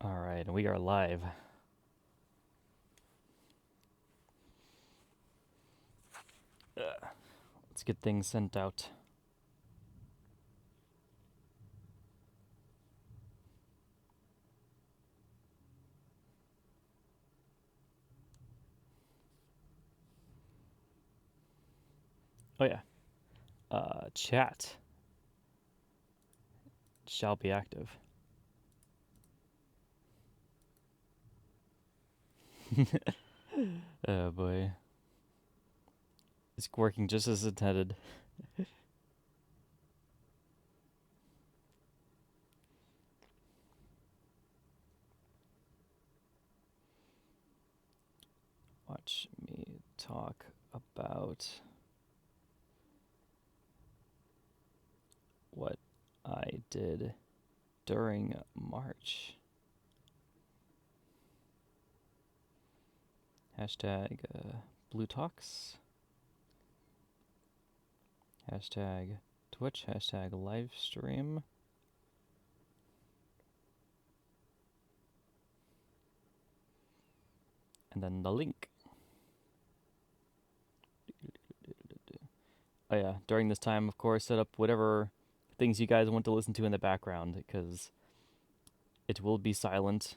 All right, we are live. Let's get things sent out. Oh yeah, chat shall be active. Oh boy, it's working just as intended. Watch me talk about what I did during March. Hashtag Blue Talks. Hashtag Twitch. Hashtag live stream. And then the link. Oh yeah, during this time, of course, set up whatever things you guys want to listen to in the background, because it will be silent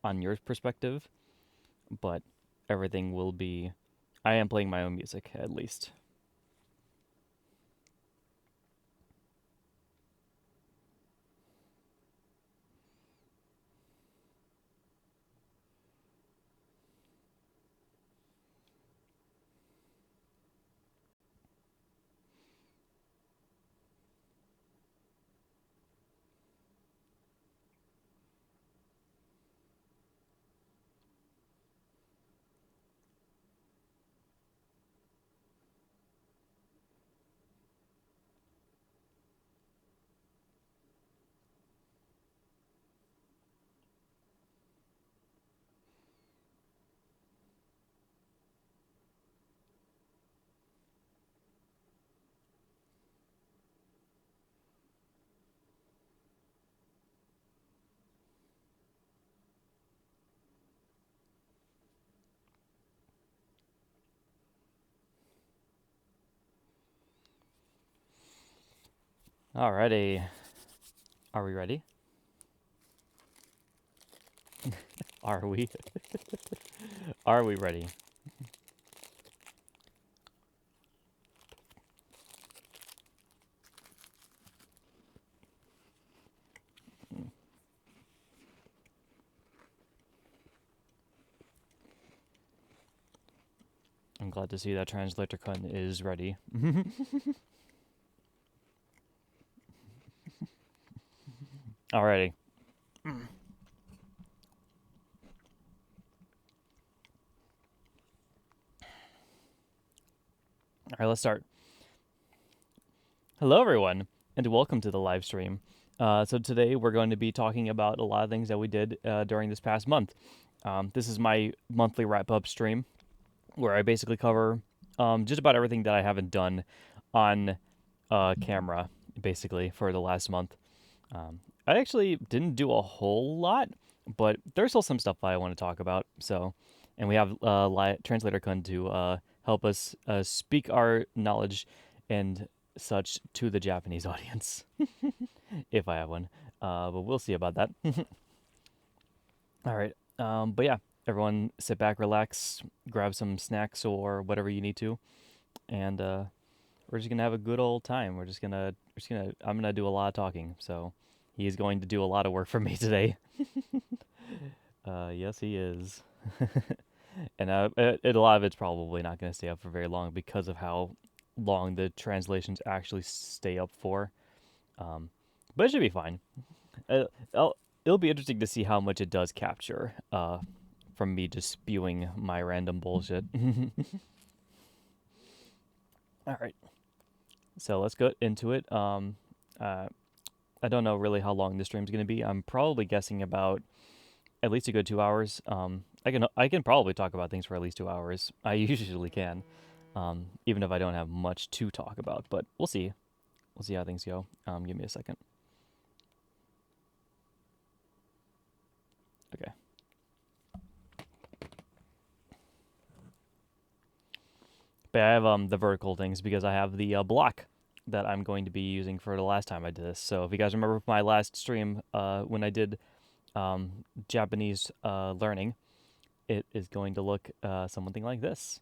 on your perspective, but everything will be... I am playing my own music, at least. Alrighty. Are we ready? Are we? Are we ready? I'm glad to see that translator con is ready. Alrighty. Alright, let's start. Hello, everyone, and welcome to the live stream. So today we're going to be talking about a lot of things that we did during this past month. This is my monthly wrap-up stream, where I basically cover just about everything that I haven't done on camera, basically, for the last month. I actually didn't do a whole lot, but there's still some stuff that I want to talk about. So, and we have Translator Kun to help us speak our knowledge and such to the Japanese audience, if I have one. But we'll see about that. All right. But yeah, everyone sit back, relax, grab some snacks or whatever you need to, and we're just gonna have a good old time. I'm gonna do a lot of talking. So he's going to do a lot of work for me today. Yes, he is. And a lot of it's probably not gonna stay up for very long because of how long the translations actually stay up for. But it should be fine. Uh, it'll be interesting to see how much it does capture from me just spewing my random bullshit. All right, so let's go into it. I don't know really how long this stream's going to be. I'm probably guessing about at least a good 2 hours. I can probably talk about things for at least 2 hours. I usually can, even if I don't have much to talk about. But we'll see. We'll see how things go. Give me a second. But I have the vertical things because I have the block that I'm going to be using for the last time I did this. So if you guys remember my last stream when I did Japanese learning, it is going to look something like this.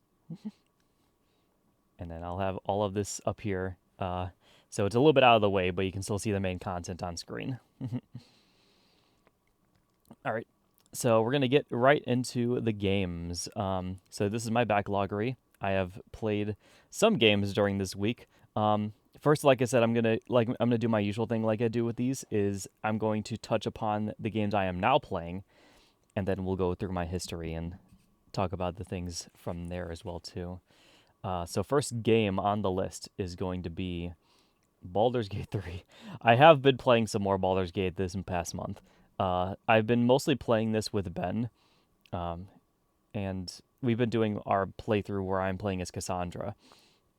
And then I'll have all of this up here. So it's a little bit out of the way, but you can still see the main content on screen. All right. So we're going to get right into the games. So this is my Backloggery. I have played some games during this week. First, like I said, I'm gonna do my usual thing like I do with these is I'm going to touch upon the games I am now playing, and then we'll go through my history and talk about the things from there as well too. So first game on the list is going to be Baldur's Gate 3. I have been playing some more Baldur's Gate this past month. I've been mostly playing this with Ben, and we've been doing our playthrough where I'm playing as Cassandra,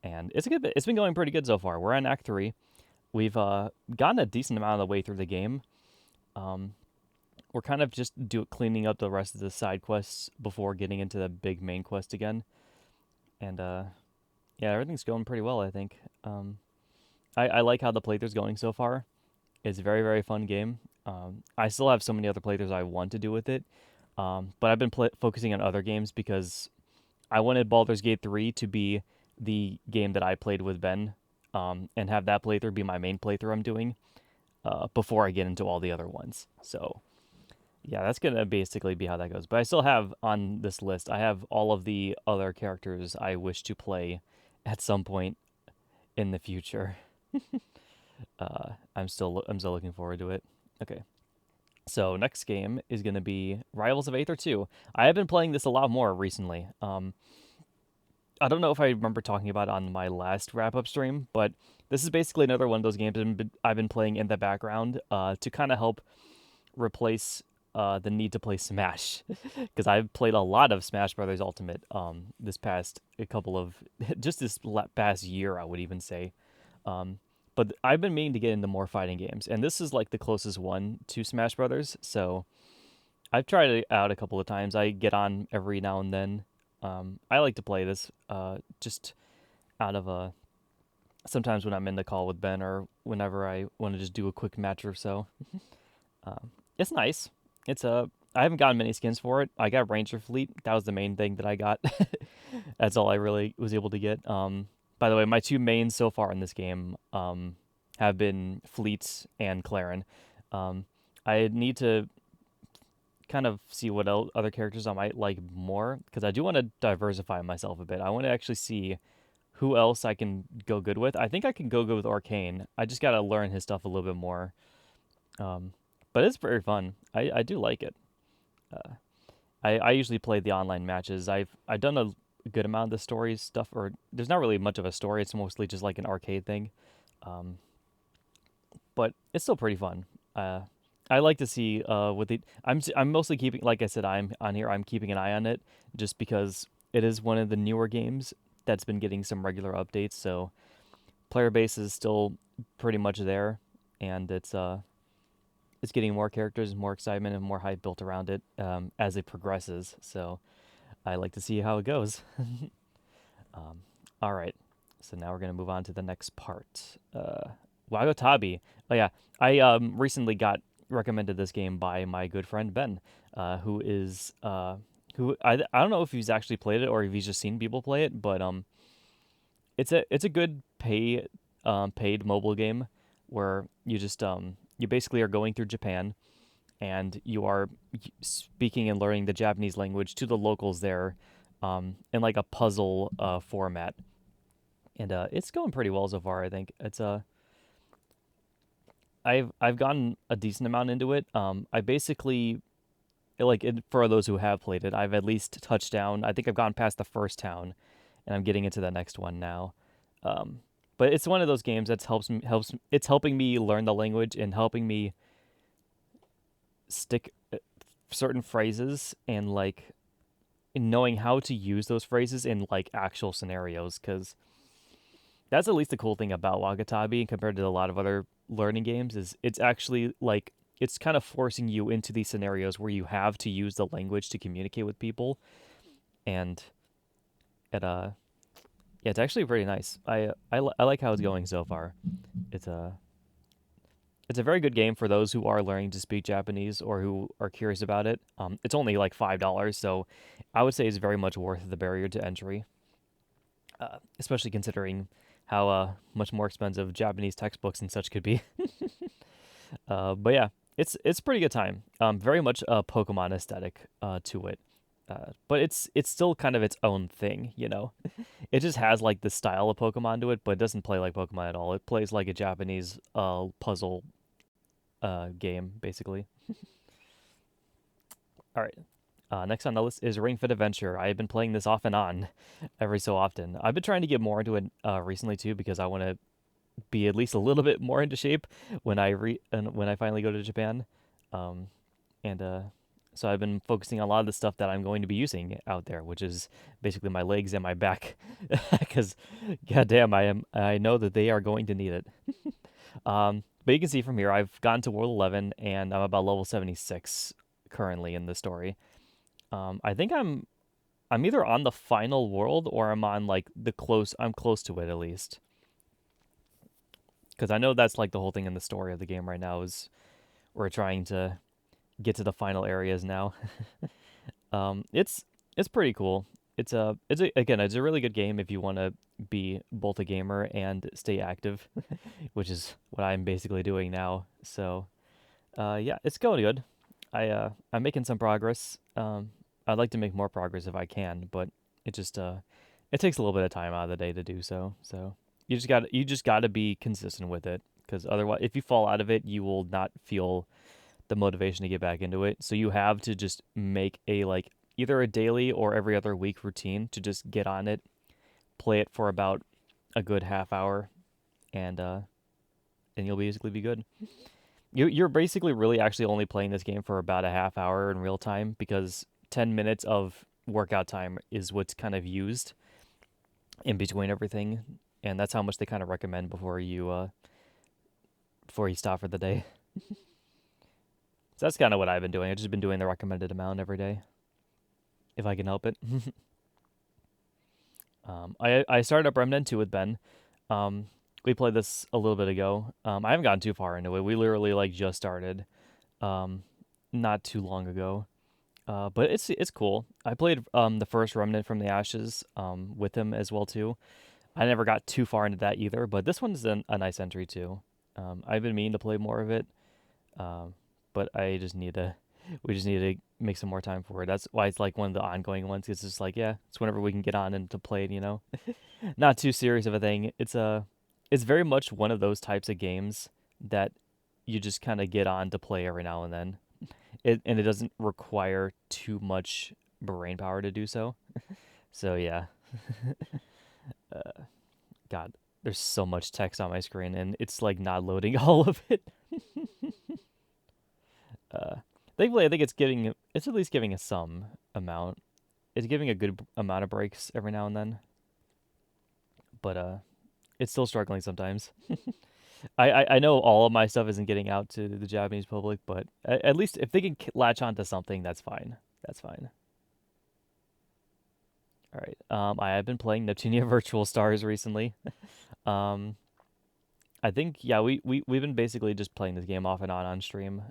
and it's been going pretty good so far. We're on Act 3. We've gotten a decent amount of the way through the game. We're kind of just cleaning up the rest of the side quests before getting into the big main quest again, and yeah, everything's going pretty well, I think. I like how the playthrough's going so far. It's a very, very fun game. I still have so many other playthroughs I want to do with it, but I've been focusing on other games because I wanted Baldur's Gate 3 to be the game that I played with Ben, and have that playthrough be my main playthrough I'm doing before I get into all the other ones. So, yeah, that's going to basically be how that goes. But I still have on this list, I have all of the other characters I wish to play at some point in the future. I'm still looking forward to it. Okay. So next game is going to be Rivals of Aether 2. I have been playing this a lot more recently. I don't know if I remember talking about it on my last wrap-up stream, but this is basically another one of those games I've been playing in the background to kind of help replace the need to play Smash, because I've played a lot of Smash Brothers Ultimate this past past year, I would even say. But I've been meaning to get into more fighting games, and this is like the closest one to Smash Brothers. So I've tried it out a couple of times. I get on every now and then. I like to play this just out of sometimes when I'm in the call with Ben or whenever I want to just do a quick match or so. It's nice. I haven't gotten many skins for it. I got Ranger Fleet. That was the main thing that I got. That's all I really was able to get. By the way, my two mains so far in this game have been Fleets and Clarin. I need to kind of see what other characters I might like more, because I do want to diversify myself a bit. I want to actually see who else I can go good with. I think I can go good with Arcane. I just got to learn his stuff a little bit more. But it's very fun. I do like it. I usually play the online matches. I've done a good amount of the story stuff, or there's not really much of a story. It's mostly just like an arcade thing. But it's still pretty fun. I like to see with it. I'm mostly keeping, like I said, I'm on here. I'm keeping an eye on it just because it is one of the newer games that's been getting some regular updates. So player base is still pretty much there, and it's getting more characters, more excitement, and more hype built around it as it progresses. So I like to see how it goes. All right, so now we're gonna move on to the next part. Wagotabi. Oh yeah, I recently got recommended this game by my good friend Ben, who I don't know if he's actually played it or if he's just seen people play it, but it's a good paid mobile game where you basically are going through Japan, and you are speaking and learning the Japanese language to the locals there, in like a puzzle format, and it's going pretty well so far. I think it's I've gotten a decent amount into it. I basically for those who have played it, I've at least touched down. I think I've gone past the first town, and I'm getting into the next one now. But it's one of those games that it's helping me learn the language and helping me stick certain phrases and like in knowing how to use those phrases in like actual scenarios, because that's at least the cool thing about Wagatabi compared to a lot of other learning games is it's actually like it's kind of forcing you into these scenarios where you have to use the language to communicate with people, and it Yeah, it's actually pretty nice. I like how it's going so far. It's a it's a very good game for those who are learning to speak Japanese or who are curious about it. It's only like $5, so I would say it's very much worth the barrier to entry, especially considering how much more expensive Japanese textbooks and such could be. But yeah, it's pretty good time. Very much a Pokemon aesthetic to it, but it's still kind of its own thing, you know. It just has like the style of Pokemon to it, but it doesn't play like Pokemon at all. It plays like a Japanese puzzle game, basically. All right. Next on the list is Ring Fit Adventure. I have been playing this off and on every so often. I've been trying to get more into it recently too because I want to be at least a little bit more into shape when I finally go to Japan. Um, and so I've been focusing on a lot of the stuff that I'm going to be using out there, which is basically my legs and my back, because goddamn, I know that they are going to need it. But you can see from here, I've gotten to World 11, and I'm about level 76 currently in the story. I think I'm either on the final world or I'm on like I'm close to it at least. Because I know that's like the whole thing in the story of the game right now is we're trying to get to the final areas now. It's pretty cool. Again, it's a really good game if you want to be both a gamer and stay active, which is what I'm basically doing now. So yeah, it's going good. I'm making some progress. I'd like to make more progress if I can, but it just it takes a little bit of time out of the day to do so. So you just got to be consistent with it because otherwise, if you fall out of it, you will not feel the motivation to get back into it. So you have to just make a like either a daily or every other week routine to just get on it, play it for about a good half hour, and you'll basically be good. You're basically really actually only playing this game for about a half hour in real time because 10 minutes of workout time is what's kind of used in between everything, and that's how much they kind of recommend before you stop for the day. So that's kind of what I've been doing. I've just been doing the recommended amount every day if I can help it. I started up Remnant 2 with Ben. Um, we played this a little bit ago. I haven't gotten too far into it. We literally like just started, um, not too long ago. But it's cool. I played the first Remnant from the Ashes with him as well too. I never got too far into that either, but this one's a nice entry too. I've been meaning to play more of it, um, but I just need to. We just need to make some more time for it. That's why it's like one of the ongoing ones. It's just like yeah, it's whenever we can get on and to play it. Not too serious of a thing. It's very much one of those types of games that you just kind of get on to play every now and then. And it doesn't require too much brain power to do so. So yeah, uh, God, there's so much text on my screen, and it's like not loading all of it. Uh, Thankfully, I think it's at least giving us some amount. It's giving a good amount of breaks every now and then, but it's still struggling sometimes. I know all of my stuff isn't getting out to the Japanese public, but at least if they can latch onto something, that's fine. That's fine. All right. I have been playing Neptunia Virtual Stars recently. Um, I think yeah, we've been basically just playing this game off and on stream.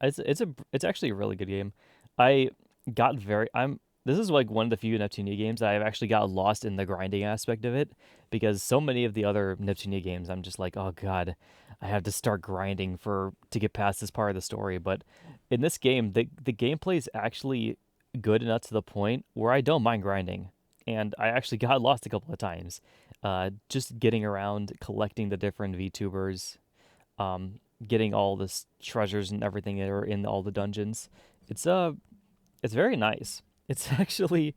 It's actually a really good game. I got very I'm This is like one of the few Neptunia games that I've actually got lost in the grinding aspect of it because so many of the other Neptunia games I'm just like, "Oh god, I have to start grinding for to get past this part of the story." But in this game, the gameplay is actually good enough to the point where I don't mind grinding. And I actually got lost a couple of times. Just getting around collecting the different VTubers, getting all this treasures and everything that are in all the dungeons. It's it's very nice. It's actually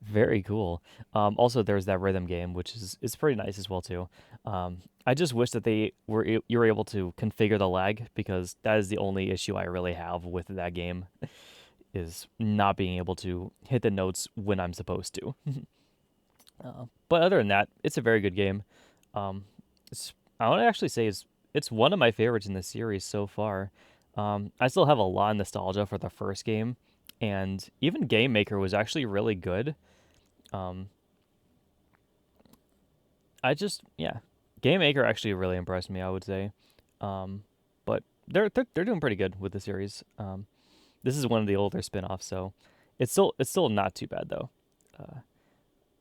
very cool. Also, there's that rhythm game, which is pretty nice as well too. I just wish that you were able to configure the lag because that is the only issue I really have with that game is not being able to hit the notes when I'm supposed to. But other than that, it's a very good game. Um, I want to actually say it's one of my favorites in the series so far. I still have a lot of nostalgia for the first game, and even Game Maker was actually really good. Um, yeah, Game Maker actually really impressed me, I would say. Um, but they're doing pretty good with the series. This is one of the older spin-offs, so it's still not too bad though. Uh,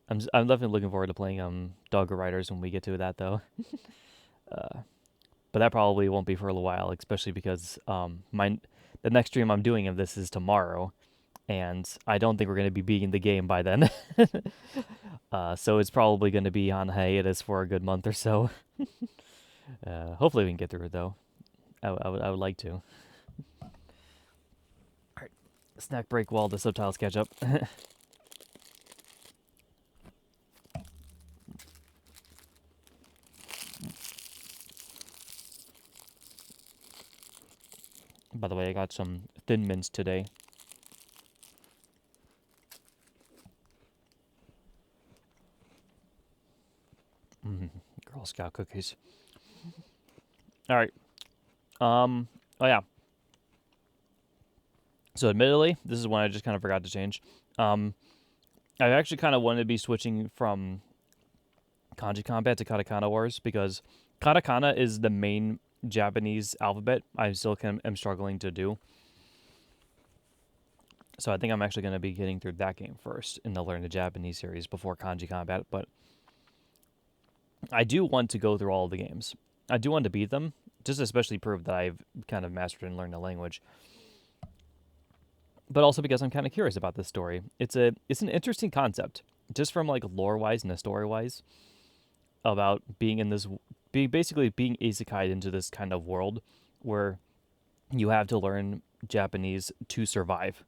I'm definitely looking forward to playing Dogger Riders when we get to that though. Uh, but that probably won't be for a little while, especially because the next stream I'm doing of this is tomorrow, and I don't think we're going to be beating the game by then. So it's probably going to be on hiatus for a good month or so. Hopefully we can get through it though. I would like to. All right, snack break while the subtitles catch up. By the way, I got some Thin Mints today. Girl Scout cookies. All right. Oh yeah. So admittedly, this is one I just kind of forgot to change. I actually kind of wanted to be switching from Kanji Combat to Katakana Wars because Katakana is the main Japanese alphabet I still am struggling to do. So I think I'm actually going to be getting through that game first and then learn the Japanese series before Kanji Combat. But I do want to go through all of the games. I do want to beat them, just especially prove that I've kind of mastered and learned the language. But also because I'm kind of curious about this story. It's an interesting concept, just from like lore wise and story wise, about being in this, basically being isekai'd into this kind of world where you have to learn Japanese to survive.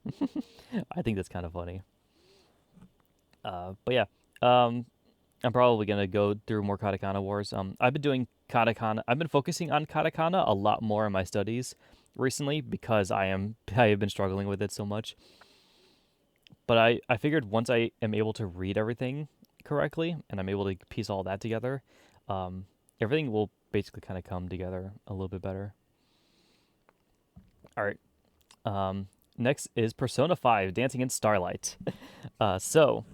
I think that's kind of funny. But yeah, I'm probably gonna go through more katakana wars. I've been doing katakana. I've been focusing on katakana a lot more in my studies recently because I have been struggling with it so much. But I figured once I am able to read everything correctly and I'm able to piece all that together, everything will basically kind of come together a little bit better. All right. Next is Persona 5 Dancing in Starlight. So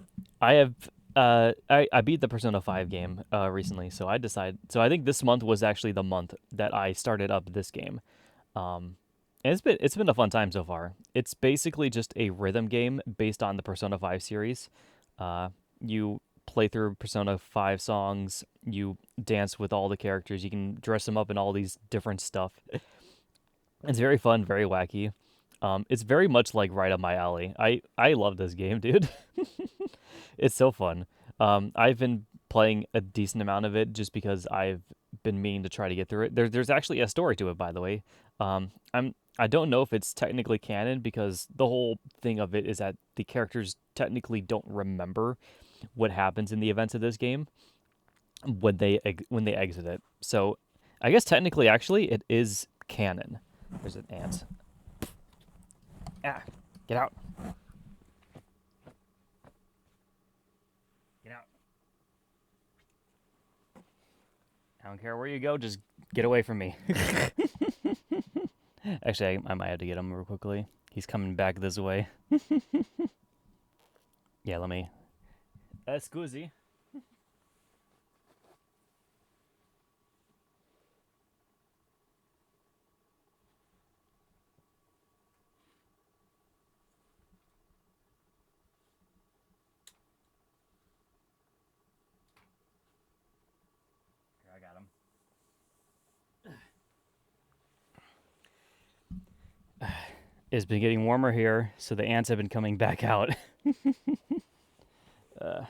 I have I beat the Persona 5 game recently, so I think this month was actually the month that I started up this game. And it's been a fun time so far. It's basically just a rhythm game based on the Persona 5 series. You play through Persona 5 songs, you dance with all the characters, you can dress them up in all these different stuff. It's very fun, very wacky. It's very much like right up my alley. I love this game, dude. It's so fun. I've been playing a decent amount of it just because I've been meaning to try to get through it. There's actually a story to it, by the way. I don't know if it's technically canon because the whole thing of it is that the characters technically don't remember what happens in the events of this game when they exit it. So I guess technically, actually, it is canon. There's an ant. Ah, get out. Get out. I don't care where you go, just get away from me. Actually, I might have to get him real quickly. He's coming back this way. Yeah, let me. Scusi. Here, I got him. It's been getting warmer here, so the ants have been coming back out. uh,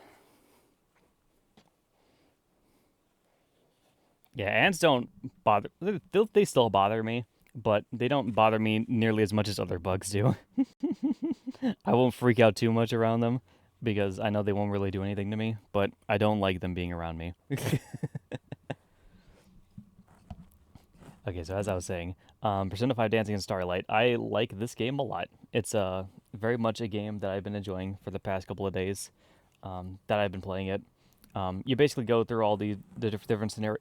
yeah, ants don't bother. They still bother me, but they don't bother me nearly as much as other bugs do. I won't freak out too much around them because I know they won't really do anything to me, but I don't like them being around me. Okay, so as I was saying, Persona 5 Dancing in Starlight, I like this game a lot. It's very much a game that I've been enjoying for the past couple of days that I've been playing it. You basically go through all the different scenarios.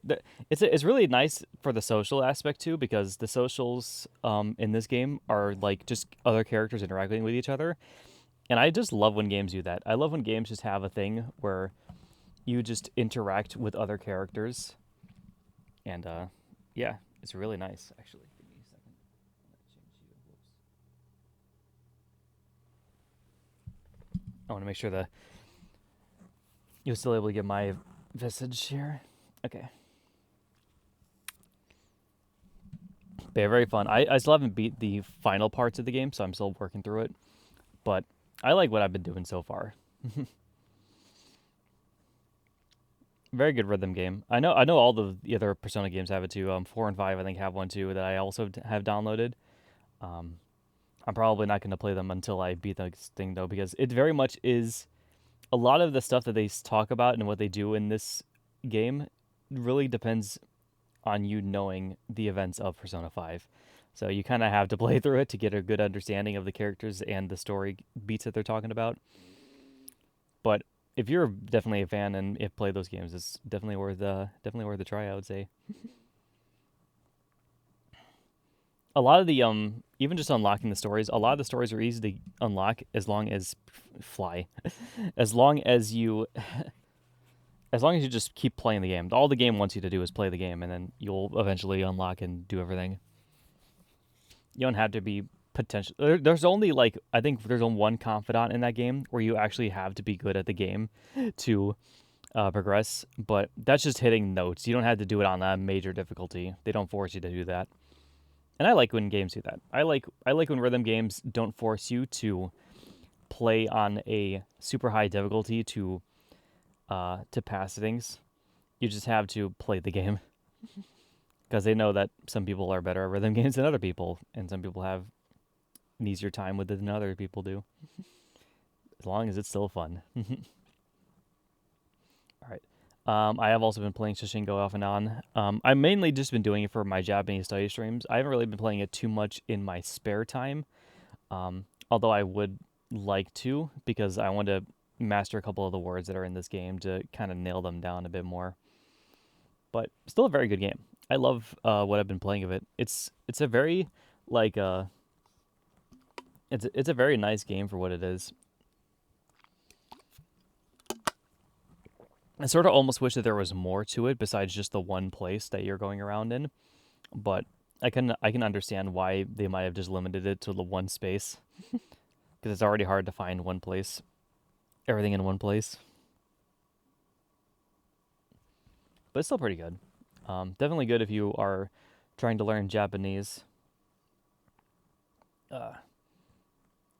It's really nice for the social aspect too because the socials in this game are like just other characters interacting with each other, And I just love when games do that. I love when games just have a thing where you just interact with other characters, and yeah, it's really nice. Actually, give me a second. I want to make sure that you're still able to get my visage here. Okay. But yeah, very fun. I still haven't beat the final parts of the game, so I'm still working through it. But I like what I've been doing so far. Very good rhythm game. I know all the other Persona games have it too. 4 and 5 I think have one too that I also have downloaded. Um, I'm probably not going to play them until I beat this thing though, because it very much is a lot of the stuff that they talk about and what they do in this game really depends on you knowing the events of Persona 5. So you kind of have to play through it to get a good understanding of the characters and the story beats that they're talking about. But if you're definitely a fan and if play those games, it's definitely worth a try, I would say. A lot of the even just unlocking the stories, a lot of the stories are easy to unlock as long as fly. as long as you as long as you just keep playing the game. All the game wants you to do is play the game, and then you'll eventually unlock and do everything. You don't have to be potential. There's only like I think there's only one confidant in that game where you actually have to be good at the game to progress. But that's just hitting notes. You don't have to do it on a major difficulty. They don't force you to do that. And I like when games do that. I like when rhythm games don't force you to play on a super high difficulty to pass things. You just have to play the game because they know that some people are better at rhythm games than other people, and some people have an easier time with it than other people do. As long as it's still fun. All right. I have also been playing Shishingo off and on. I've mainly just been doing it for my Japanese study streams. I haven't really been playing it too much in my spare time, although I would like to because I want to master a couple of the words that are in this game to kind of nail them down a bit more. But still a very good game. I love what I've been playing of it. It's a very like it's a very nice game for what it is. I sort of almost wish that there was more to it besides just the one place that you're going around in, but I can understand why they might have just limited it to the one space because it's already hard to find one place, everything in one place. But it's still pretty good. Definitely good if you are trying to learn Japanese. Uh,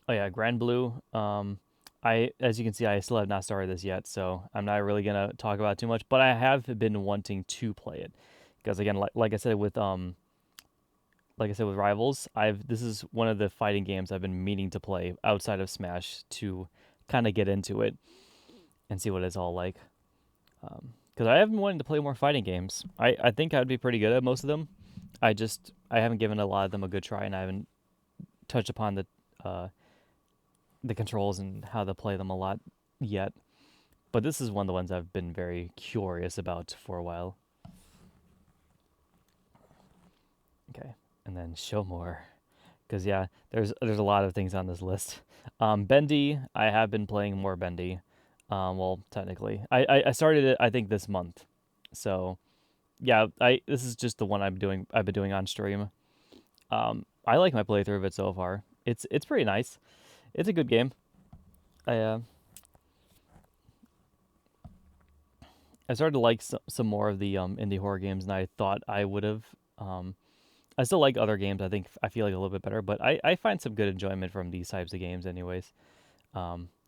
oh yeah, Grand Blue. As you can see, I still have not started this yet, so I'm not really gonna talk about it too much. But I have been wanting to play it because again, like I said with Rivals, I've this is one of the fighting games I've been meaning to play outside of Smash to kind of get into it and see what it's all like. Because I have been wanting to play more fighting games. I think I'd be pretty good at most of them. I haven't given a lot of them a good try, and I haven't touched upon the controls and how to play them a lot yet. But this is one of the ones I've been very curious about for a while. Okay, and then show more, because yeah, there's a lot of things on this list. Bendy, I have been playing more Bendy. Well, technically, I started it I think this month, so yeah, I this is just the one I've been doing on stream. I like my playthrough of it so far. It's pretty nice. It's a good game. I uh, I started to like some more of the indie horror games than I thought I would have. Um, I still like other games. I feel like a little bit better, but I find some good enjoyment from these types of games, anyways.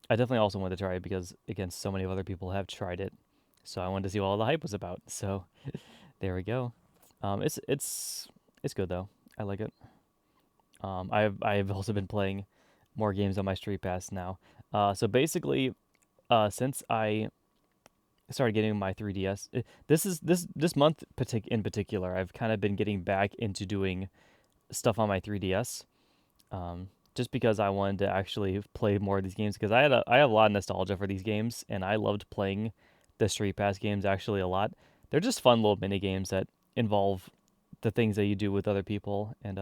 I definitely also wanted to try it because again, so many other people have tried it, so I wanted to see what all the hype was about. So there we go. It's good though. I like it. I've also been playing more games on my Street Pass now. So basically, since I started getting my 3DS, this month in particular, I've kind of been getting back into doing stuff on my 3DS. Just because I wanted to actually play more of these games because I have a lot of nostalgia for these games and I loved playing the Street Pass games actually a lot. They're just fun little mini games that involve the things that you do with other people and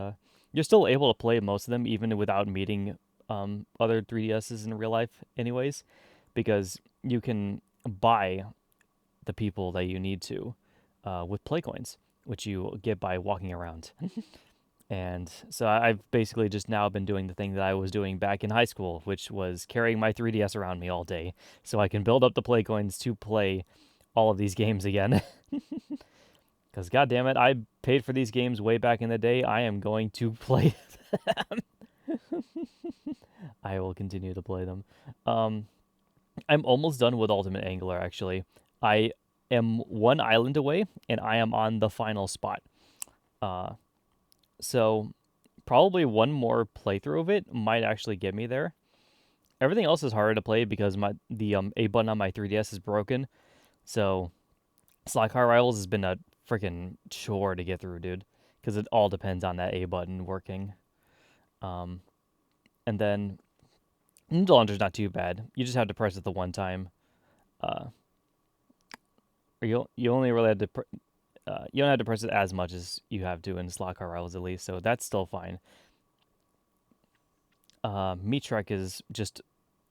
you're still able to play most of them even without meeting other 3DSs in real life, anyways, because you can buy the people that you need to with play coins, which you get by walking around. And so I've basically just now been doing the thing that I was doing back in high school, which was carrying my 3DS around me all day so I can build up the play coins to play all of these games again. Because, god damn it, I paid for these games way back in the day. I am going to play them. I will continue to play them. Um, I'm almost done with Ultimate Angler, actually. I am one island away, and I am on the final spot. Uh, so probably one more playthrough of it might actually get me there. Everything else is harder to play because the A button on my 3DS is broken. So Slot Car Rivals has been a freaking chore to get through, dude, because it all depends on that A button working. Um, and then Ninja Launcher's not too bad. You just have to press it the one time. Uh, or you only really have to you don't have to press it as much as you have to in Slot Car Rivals at least, so that's still fine. Meat Trek is just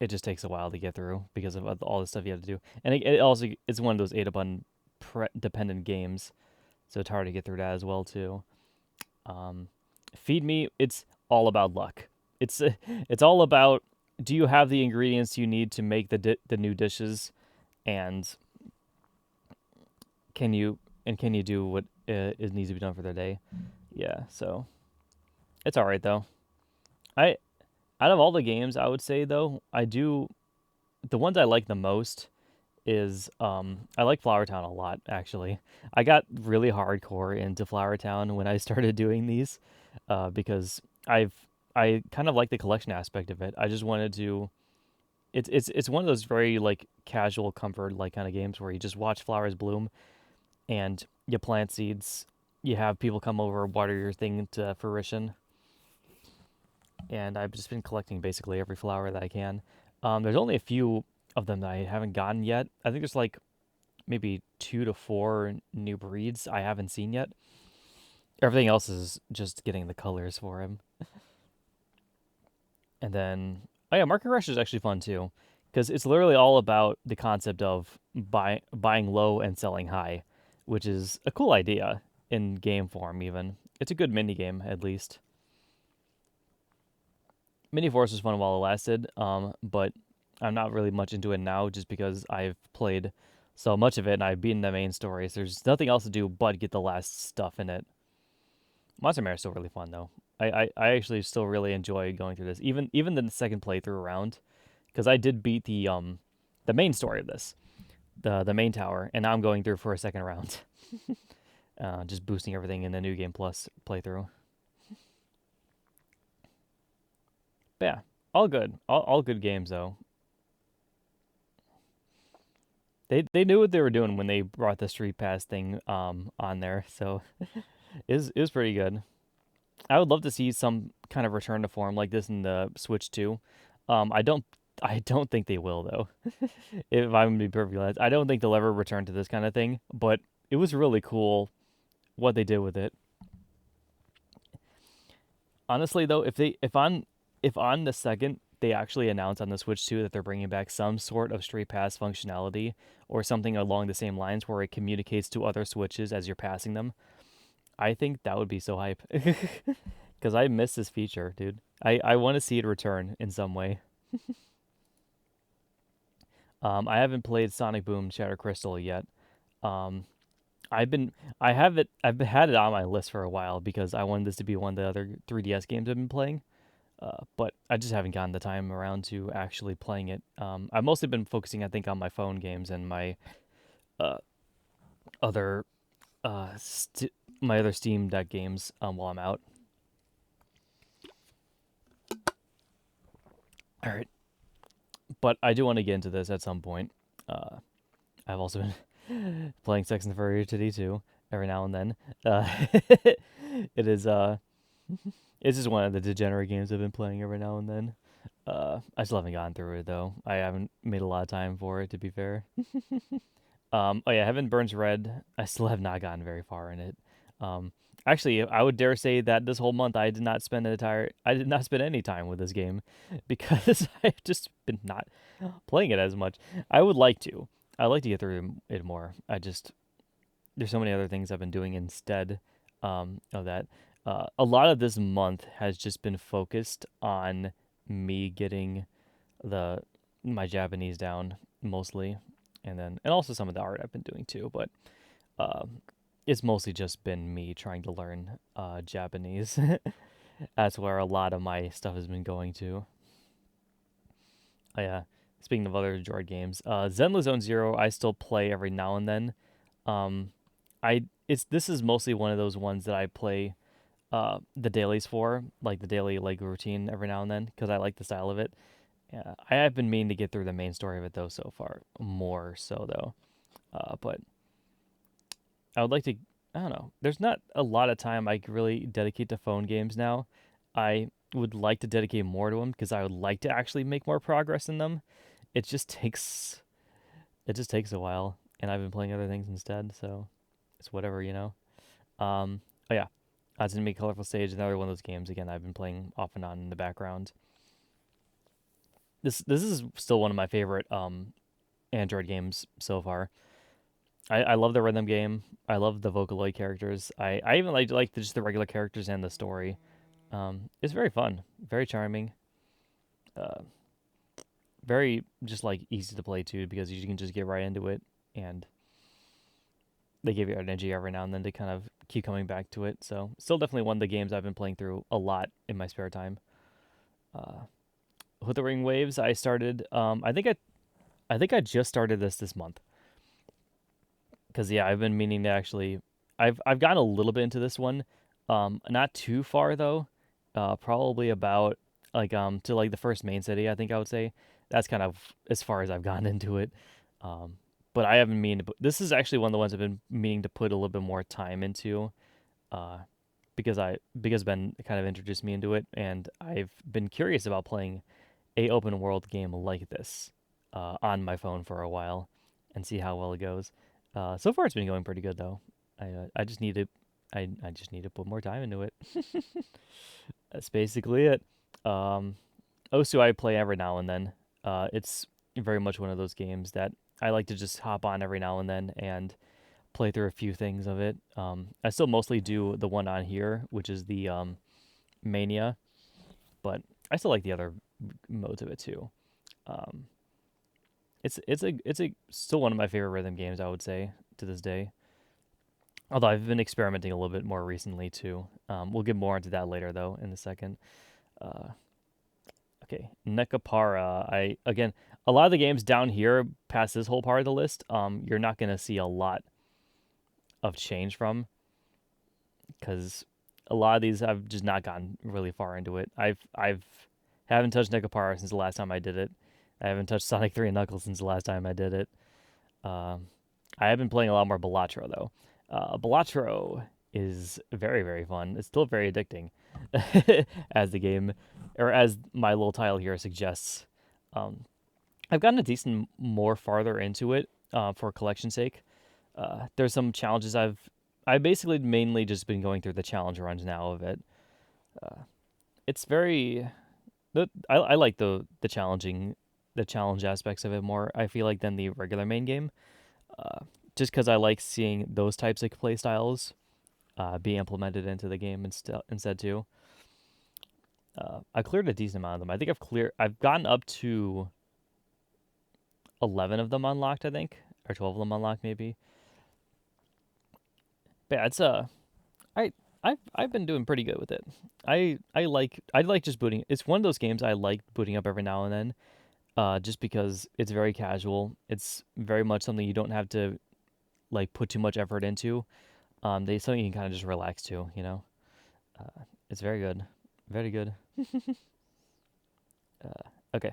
it just takes a while to get through because of all the stuff you have to do, and it also it's one of those A button dependent games, so it's hard to get through that as well too. Um, Feed Me, it's all about luck. It's it's all about, do you have the ingredients you need to make the new dishes, and can you do what is needs to be done for the day? Yeah, so it's all right though. I Out of all the games, I would say though, the ones I like the most is I like Flower Town a lot actually. I got really hardcore into Flower Town when I started doing these because I kind of like the collection aspect of it. I just wanted to it's one of those very like casual comfort like kind of games where you just watch flowers bloom and you plant seeds. You have people come over, water your thing to fruition, and I've just been collecting basically every flower that I can. There's only a few of them that I haven't gotten yet. I think there's like maybe 2 to 4 new breeds I haven't seen yet. Everything else is just getting the colors for him. And then, oh yeah, Market Rush is actually fun too, because it's literally all about the concept of buying low and selling high, which is a cool idea in game form. Even it's a good mini game at least. Mini Force was fun while it lasted, but I'm not really much into it now just because I've played so much of it and I've beaten the main story. So there's nothing else to do but get the last stuff in it. Monster Mare is still really fun though. I actually still really enjoy going through this, even the second playthrough around, because I did beat the main story of this, the main tower, and now I'm going through for a second round, just boosting everything in the New Game Plus playthrough. But yeah, all good, all good games though. They knew what they were doing when they brought the Street Pass thing on there, so it was pretty good. I would love to see some kind of return to form like this in the Switch too. I don't think they will though. If I'm gonna be perfectly honest, I don't think they'll ever return to this kind of thing. But it was really cool what they did with it. Honestly though, if on the second they actually announce on the Switch 2 that they're bringing back some sort of Street Pass functionality or something along the same lines where it communicates to other Switches as you're passing them, I think that would be so hype. Because I miss this feature, dude. I want to see it return in some way. I haven't played Sonic Boom Shatter Crystal yet. Um, I've been I've had it on my list for a while because I wanted this to be one of the other 3DS games I've been playing. But I just haven't gotten the time around to actually playing it. I've mostly been focusing, I think, on my phone games and uh, other my other Steam Deck games while I'm out. All right, but I do want to get into this at some point. Uh, I've also been playing Sex and the Furrier today too, every now and then. It is it's just one of the degenerate games I've been playing every now and then. I still haven't gotten through it though. I haven't made a lot of time for it, to be fair. Oh yeah, Heaven Burns Red. I still have not gotten very far in it. Um, Actually, I would dare say that this whole month I did not spend any time with this game because I've just been not playing it as much. I would like to. I'd like to get through it more. There's so many other things I've been doing instead of that. A lot of this month has just been focused on me getting the my Japanese down mostly, and also some of the art I've been doing too. But um, it's mostly just been me trying to learn Japanese. That's where a lot of my stuff has been going to. Yeah. Speaking of other Droid games, Zenless Zone Zero I still play every now and then. Um, this is mostly one of those ones that I play the dailies for, like the daily like routine every now and then because I like the style of it. Yeah, I have been meaning to get through the main story of it though so far, more so though. But I would like to. I don't know. There's not a lot of time I could really dedicate to phone games now. I would like to dedicate more to them because I would like to actually make more progress in them. It just takes it just takes a while, and I've been playing other things instead, so it's whatever, you know. Oh yeah, that's Enemy Colorful Stage, another one of those games. Again, I've been playing off and on in the background. This is still one of my favorite Android games so far. I love the rhythm game. I love the Vocaloid characters. I even like just the regular characters and the story. It's very fun, very charming, uh, very just like easy to play too because you can just get right into it, and they give you energy every now and then to kind of keep coming back to it. So still definitely one of the games I've been playing through a lot in my spare time. Uh, with the Ring Waves, I started. I think I just started this month because yeah, I've been meaning to actually. I've gotten a little bit into this one, not too far though. Probably about to like the first main city. I think I would say that's kind of as far as I've gotten into it. Um, but I haven't meaning to. This is actually one of the ones I've been meaning to put a little bit more time into. Uh, because Ben kind of introduced me into it, and I've been curious about playing a open world game like this on my phone for a while and see how well it goes. So far, it's been going pretty good though. I just need to I just need to put more time into it. That's basically it. Um, Osu I play every now and then. It's very much one of those games that I like to just hop on every now and then and play through a few things of it. I still mostly do the one on here, which is the Mania, but I still like the other modes of it too. Um, it's a still one of my favorite rhythm games, I would say, to this day. Although I've been experimenting a little bit more recently too. We'll get more into that later though in a second. Uh, okay, Nekapara. I again, a lot of the games down here past this whole part of the list, you're not gonna see a lot of change from because a lot of these I've just not gotten really far into it. I've haven't touched Nekapara since the last time I did it. I haven't touched Sonic 3 and Knuckles since the last time I did it. Um, I have been playing a lot more Balatro though. Balatro is very very fun. It's still very addicting, as the game or as my little title here suggests. Um, I've gotten a decent more farther into it for collection sake. There's some challenges I basically mainly just been going through the challenge runs now of it. Uh, it's very I like the challenge aspects of it more. I feel like than the regular main game. Uh, just because I like seeing those types of play styles be implemented into the game instead too. I cleared a decent amount of them. I think I've gotten up to 11 of them unlocked. I think, or 12 of them unlocked maybe. But yeah, it's I I've been doing pretty good with it. I like just booting. It's one of those games I like booting up every now and then. Just because it's very casual. It's very much something you don't have to like put too much effort into. They something you can kind of just relax to, you know. It's very good, very good. Okay.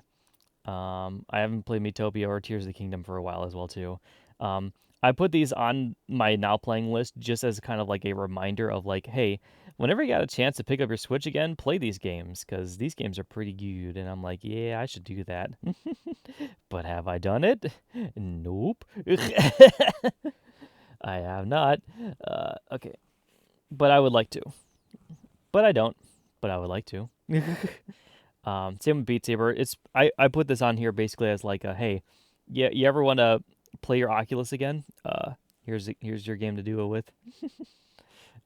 I haven't played Metopia or Tears of the Kingdom for a while as well too. Um, I put these on my now playing list just as kind of like a reminder of like, hey, whenever you got a chance to pick up your Switch again, play these games because these games are pretty good. And I'm like, yeah, I should do that. But have I done it? Nope. I have not. Okay. but I would like to. But I don't. But I would like to. Same with Beat Saber. I put this on here basically as like a hey, yeah, you ever want to play your Oculus again? Here's your game to do it with.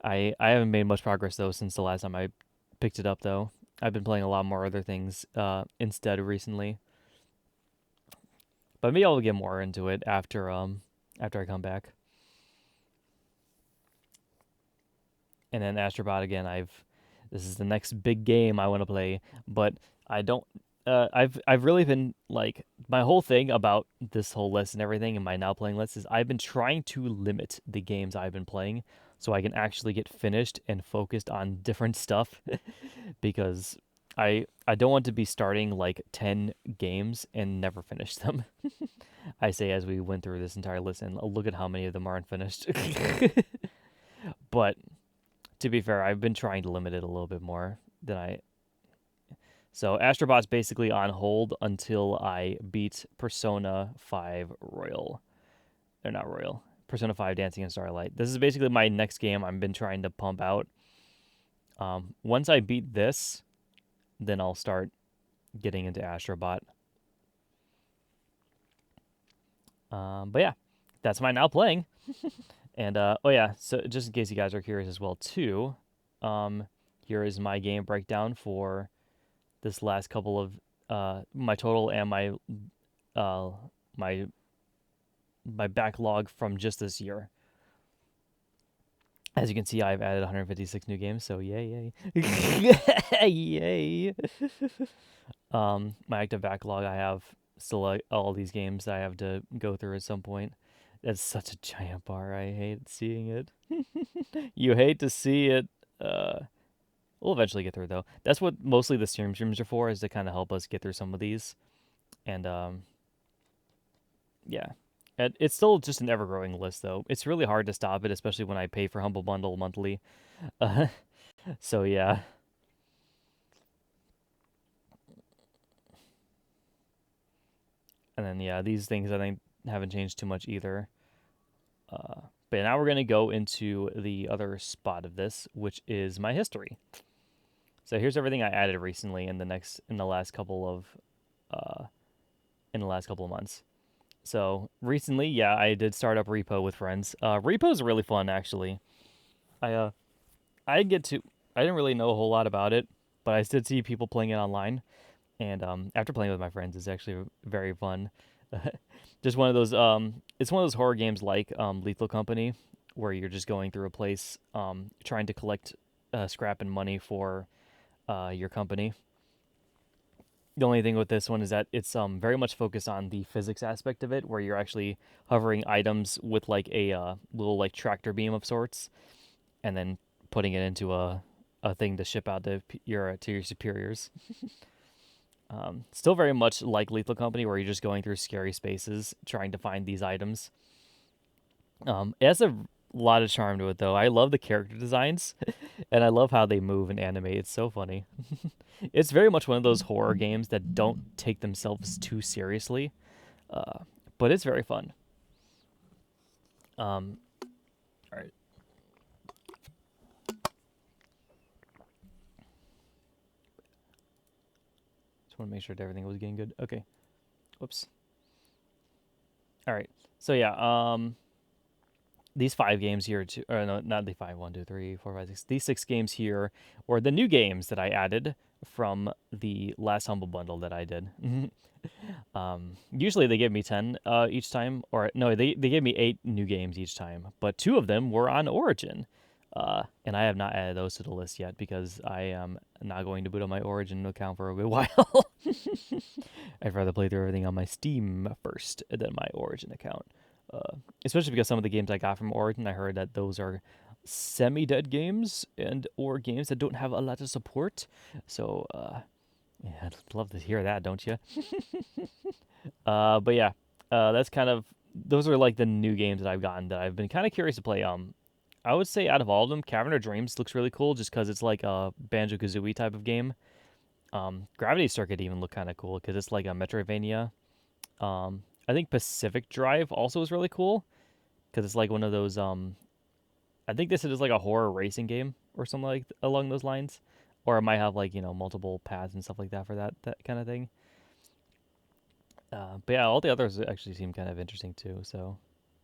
I haven't made much progress though since the last time I picked it up though. I've been playing a lot more other things instead recently. But maybe I'll get more into it after I come back. And then Astrobot again. This is the next big game I want to play, but I don't. I've really been like my whole thing about this whole list and everything and my now playing list is I've been trying to limit the games I've been playing so I can actually get finished and focused on different stuff because I don't want to be starting like 10 games and never finish them. I say as we went through this entire list and look at how many of them are unfinished. But to be fair, I've been trying to limit it a little bit more than I. So Astrobot's basically on hold until I beat Persona 5 Royal. Or not Royal. Persona 5 Dancing in Starlight. This is basically my next game I've been trying to pump out. Once I beat this, then I'll start getting into Astrobot. But yeah, that's my now playing. And oh yeah, so just in case you guys are curious as well too, here is my game breakdown for this last couple of my total and uh my my backlog from just this year. As you can see, I've added 156 new games, so yay, yay, yay. My active backlog, I have still all these games I have to go through at some point. That's such a giant bar. I hate seeing it. You hate to see it. We'll eventually get through though. That's what mostly the streams are for, is to kind of help us get through some of these. And yeah, and it's still just an ever-growing list though. It's really hard to stop it, especially when I pay for Humble Bundle monthly. Uh, so yeah. And then yeah, these things I think haven't changed too much either. But now we're gonna go into the other spot of this, which is my history. So here's everything I added recently in the last couple of months. So recently, yeah, I did start up Repo with friends. Repo is really fun actually. I uh I get to I didn't really know a whole lot about it, but I did see people playing it online, and after playing with my friends, it's actually very fun. Just one of those it's one of those horror games like Lethal Company, where you're just going through a place trying to collect scrap and money for your company. The only thing with this one is that it's very much focused on the physics aspect of it, where you're actually hovering items with like a little like tractor beam of sorts, and then putting it into a thing to ship out to your superiors. Still very much like Lethal Company, where you're just going through scary spaces trying to find these items. It has a lot of charm to it, though. I love the character designs, and I love how they move and animate. It's so funny. It's very much one of those horror games that don't take themselves too seriously, uh, but it's very fun. All right. Just want to make sure that everything was getting good. Okay. Whoops. All right. So yeah, these 5 games here, or no, not the five, 1, 2, 3, 4, 5, 6. These 6 games here were the new games that I added from the last Humble Bundle that I did. Usually they give me 10 each time, or no, they gave me 8 new games each time, but 2 of them were on Origin. And I have not added those to the list yet because I am not going to boot on my Origin account for a good while. I'd rather play through everything on my Steam first than my Origin account. Especially because some of the games I got from Origin, I heard that those are semi-dead games and or games that don't have a lot of support. So, yeah, I'd love to hear that, don't you? But yeah, that's kind of those are like the new games that I've gotten that I've been kind of curious to play. I would say out of all of them, Cavern of Dreams looks really cool just because it's like a Banjo Kazooie type of game. Gravity Circuit even looked kind of cool because it's like a Metroidvania. I think Pacific Drive also is really cool because it's like one of those I think this is like a horror racing game or something like along those lines, or it might have like multiple paths and stuff like that for that kind of thing. But yeah, all the others actually seem kind of interesting too. So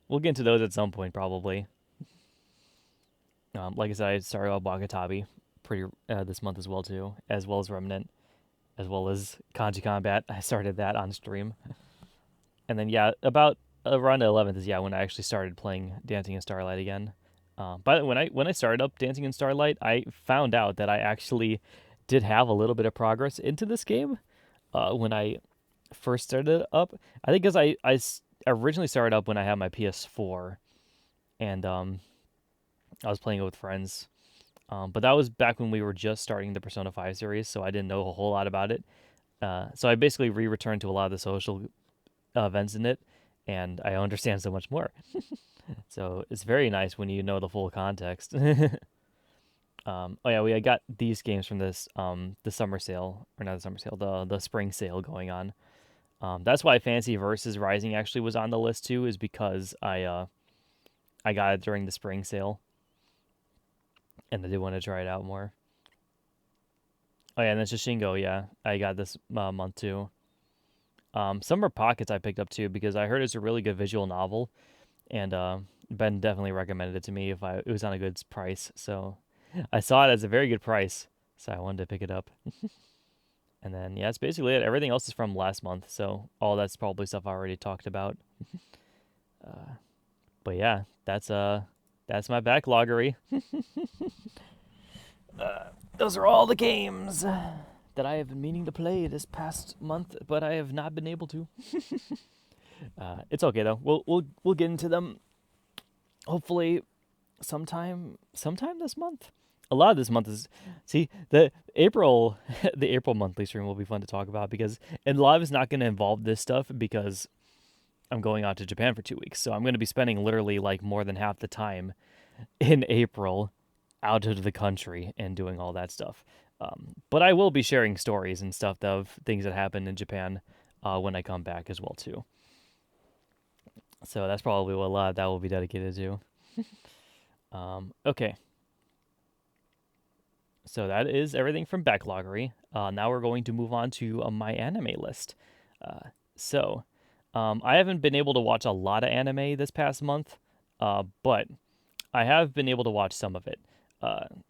we'll get into those at some point probably. Like I said, I started out Wakatabi pretty this month as well too, as well as Remnant, as well as Kanji Combat. I started that on stream, and then yeah, about around the 11th is when I actually started playing Dancing in Starlight again. But when I started up Dancing in Starlight, I found out that I actually did have a little bit of progress into this game when I first started up. I think because originally started up when I had my PS4, and I was playing it with friends. But that was back when we were just starting the Persona 5 series, so I didn't know a whole lot about it. So I basically returned to a lot of the social events in it, and I understand so much more. So it's very nice when you know the full context. Oh yeah, we got these games from this the summer sale, or not the summer sale, the spring sale going on. That's why Fantasy Versus Rising actually was on the list too, is because I got it during the spring sale, and I did want to try it out more. Oh yeah, and that's Shingo. Yeah, I got this month too. Summer Pockets I picked up too because I heard it's a really good visual novel, and Ben definitely recommended it to me if it was on a good price. So I saw it as a very good price, so I wanted to pick it up. And then yeah, that's basically it. Everything else is from last month, so all that's probably stuff I already talked about. Uh, but yeah, that's my backloggery. Those are all the games that I have been meaning to play this past month, but I have not been able to. It's okay though. We'll get into them. Hopefully, sometime this month. A lot of this month is the April the April monthly stream will be fun to talk about because and a lot of it's not going to involve this stuff because I'm going out to Japan for 2 weeks, so I'm going to be spending literally like more than half the time in April out of the country and doing all that stuff. But I will be sharing stories and stuff of things that happened in Japan when I come back as well too. So that's probably what a lot of that will be dedicated to. Okay. So that is everything from Backloggery. Now we're going to move on to MyAnimeList. So I haven't been able to watch a lot of anime this past month, but I have been able to watch some of it.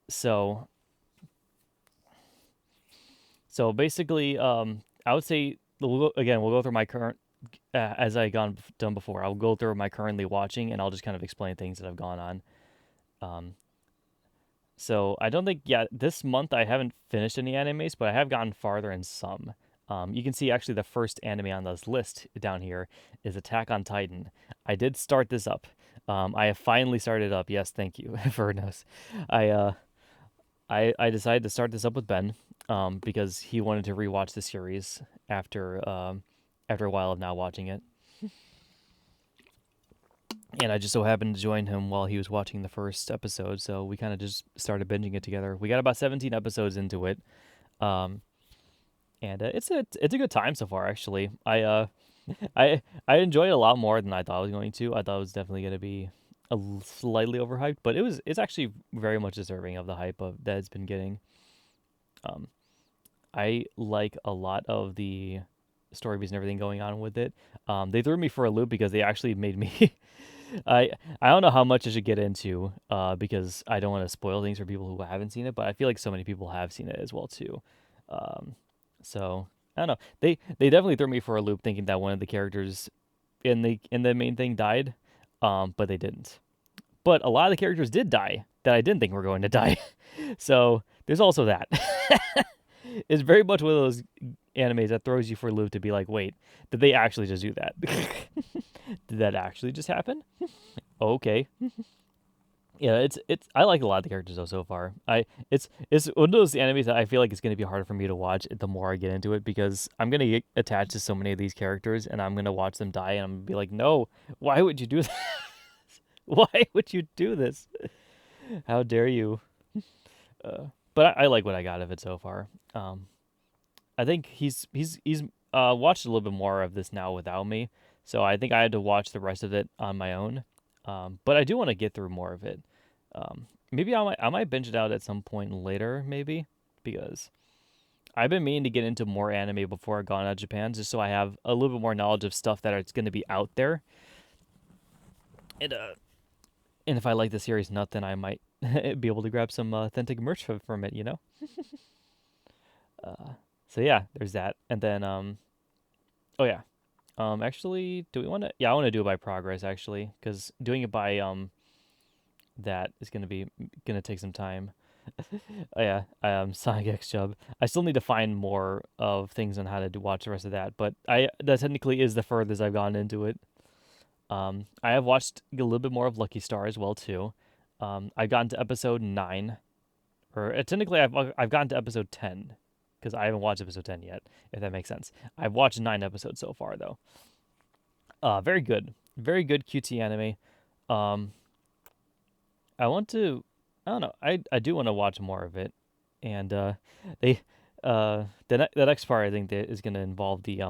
So basically, I would say we'll go through my current as I done before. I'll go through my currently watching, and I'll just kind of explain things that have gone on. So I don't think this month I haven't finished any animes, but I have gotten farther in some. You can see actually the first anime on this list down here is Attack on Titan. I did start this up. I have finally started up. Yes, thank you for knows. I decided to start this up with Ben because he wanted to rewatch the series after a while of now watching it. And I just so happened to join him while he was watching the first episode, so we kind of just started binging it together. We got about 17 episodes into it, um, and it's a good time so far. Actually, I enjoyed it a lot more than I thought I was going to. I thought it was definitely going to be slightly overhyped, but it's actually very much deserving of the hype that it's been getting. I like a lot of the story beats and everything going on with it. They threw me for a loop because they actually made me. I don't know how much I should get into because I don't want to spoil things for people who haven't seen it, but I feel like so many people have seen it as well too. Um, so I don't know. They definitely threw me for a loop thinking that one of the characters in the main thing died, but they didn't. But a lot of the characters did die that I didn't think were going to die. So there's also that. It's very much one of those animes that throws you for a loop to be like, wait, did they actually just do that? Did that actually just happen? Okay. Yeah, it's I like a lot of the characters though so far. It's one of those animes that I feel like it's gonna be harder for me to watch the more I get into it because I'm gonna get attached to so many of these characters and I'm gonna watch them die and I'm gonna be like, no, why would you do that? Why would you do this? How dare you? But I like what I got of it so far. I think he's watched a little bit more of this now without me, so I think I had to watch the rest of it on my own. But I do want to get through more of it. Maybe I might binge it out at some point later, maybe, because I've been meaning to get into more anime before I gone out of Japan, just so I have a little bit more knowledge of stuff that it's going to be out there. And and if I like the series enough, then I might be able to grab some authentic merch from it, you know. Uh, so yeah, there's that, and then oh yeah, actually, do we want to? Yeah, I want to do it by progress actually, because doing it by that is gonna take some time. Oh yeah, Sonic X Chub. I still need to find more of things on how to watch the rest of that, but that technically is the furthest I've gone into it. I have watched a little bit more of Lucky Star as well too. I've gotten to episode 9, or technically I've gotten to episode 10 because I haven't watched episode 10 yet. If that makes sense, I've watched 9 episodes so far though. Very good QT anime. Um, I want to. I don't know. I do want to watch more of it, and they the next part I think that is going to involve the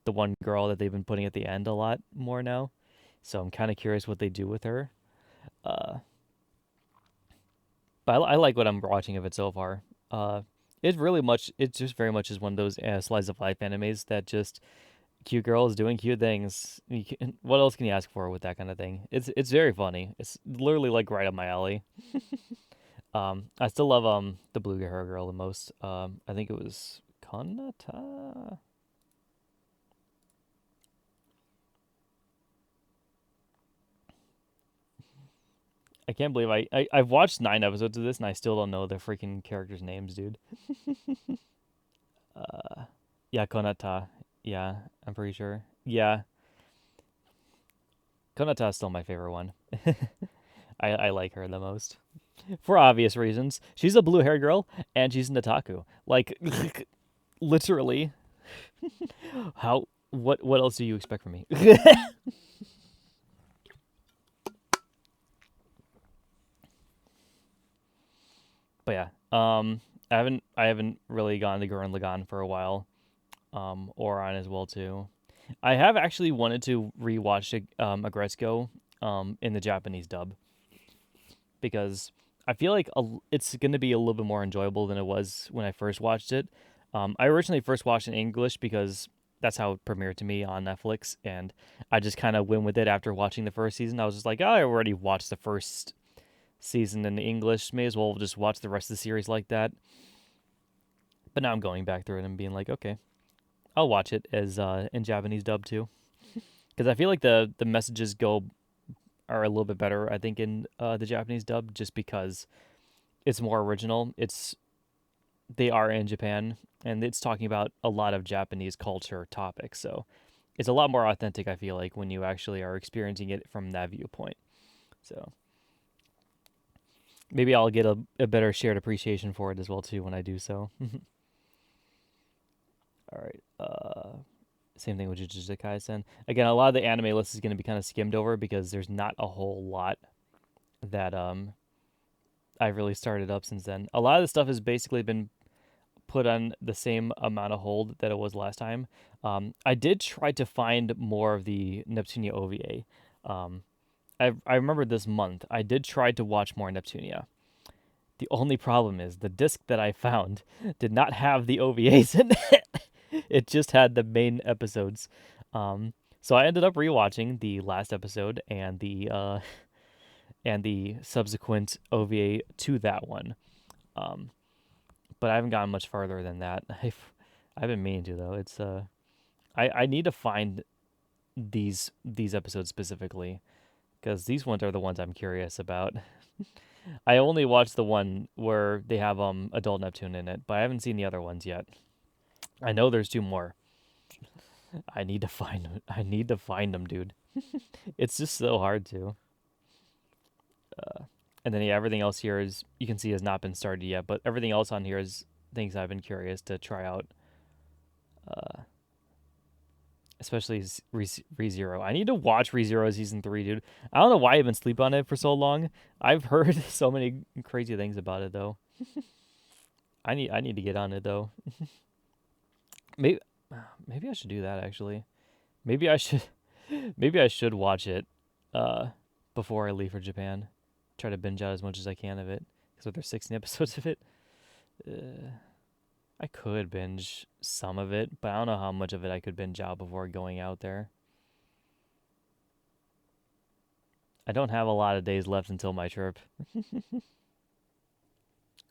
one girl that they've been putting at the end a lot more now. So I'm kind of curious what they do with her. Uh, but I like what I'm watching of it so far. It just very much is one of those slice of life animes that just cute girls doing cute things. What else can you ask for with that kind of thing? It's very funny. It's literally like right up my alley. I still love the blue hair girl the most. I think it was Kanata. I can't believe I've watched 9 episodes of this and I still don't know the freaking characters' names, dude. Uh, yeah, Konata. Yeah, I'm pretty sure. Yeah, Konata is still my favorite one. I like her the most for obvious reasons. She's a blue hair girl and she's an otaku. Like literally, how what else do you expect from me? But yeah, I haven't really gone to Gurren Lagann for a while. Oron as well too. I have actually wanted to rewatch Agretzko in the Japanese dub because I feel like it's going to be a little bit more enjoyable than it was when I first watched it. I originally first watched in English because that's how it premiered to me on Netflix, and I just kind of went with it after watching the first season. I was just like, oh, I already watched the first season in English, may as well just watch the rest of the series like that. But now I'm going back through it and being like, okay, I'll watch it as in Japanese dub too, because I feel like the messages go are a little bit better. I think in the Japanese dub, just because it's more original. They are in Japan, and it's talking about a lot of Japanese culture topics, so it's a lot more authentic. I feel like when you actually are experiencing it from that viewpoint. So maybe I'll get a better shared appreciation for it as well too when I do so. All right. Same thing with Jujutsu Kaisen. Again, a lot of the anime list is going to be kind of skimmed over because there's not a whole lot that I've really started up since then. A lot of the stuff has basically been put on the same amount of hold that it was last time. I did try to find more of the Neptunia OVA. Um, I remember this month I did try to watch more Neptunia. The only problem is the disc that I found did not have the OVAs in it. It just had the main episodes. So I ended up rewatching the last episode and the subsequent OVA to that one. Um, but I haven't gotten much farther than that. I've been meaning to though. It's I need to find these episodes specifically because these ones are the ones I'm curious about. I only watched the one where they have adult Neptune in it, but I haven't seen the other ones yet. I know there's 2 more. I need to find them, dude. It's just so hard to. And then yeah, everything else here is you can see has not been started yet, but everything else on here is things I've been curious to try out. Uh, Especially ReZero. I need to watch ReZero season 3, dude. I don't know why I've been sleep on it for so long. I've heard so many crazy things about it though. I need to get on it though. Maybe maybe I should do that actually. Maybe I should maybe I should watch it uh before I leave for Japan. try to binge out as much as I can of it. Because there's 16 episodes of it. I could binge some of it, but I don't know how much of it I could binge out before going out there. I don't have a lot of days left until my trip.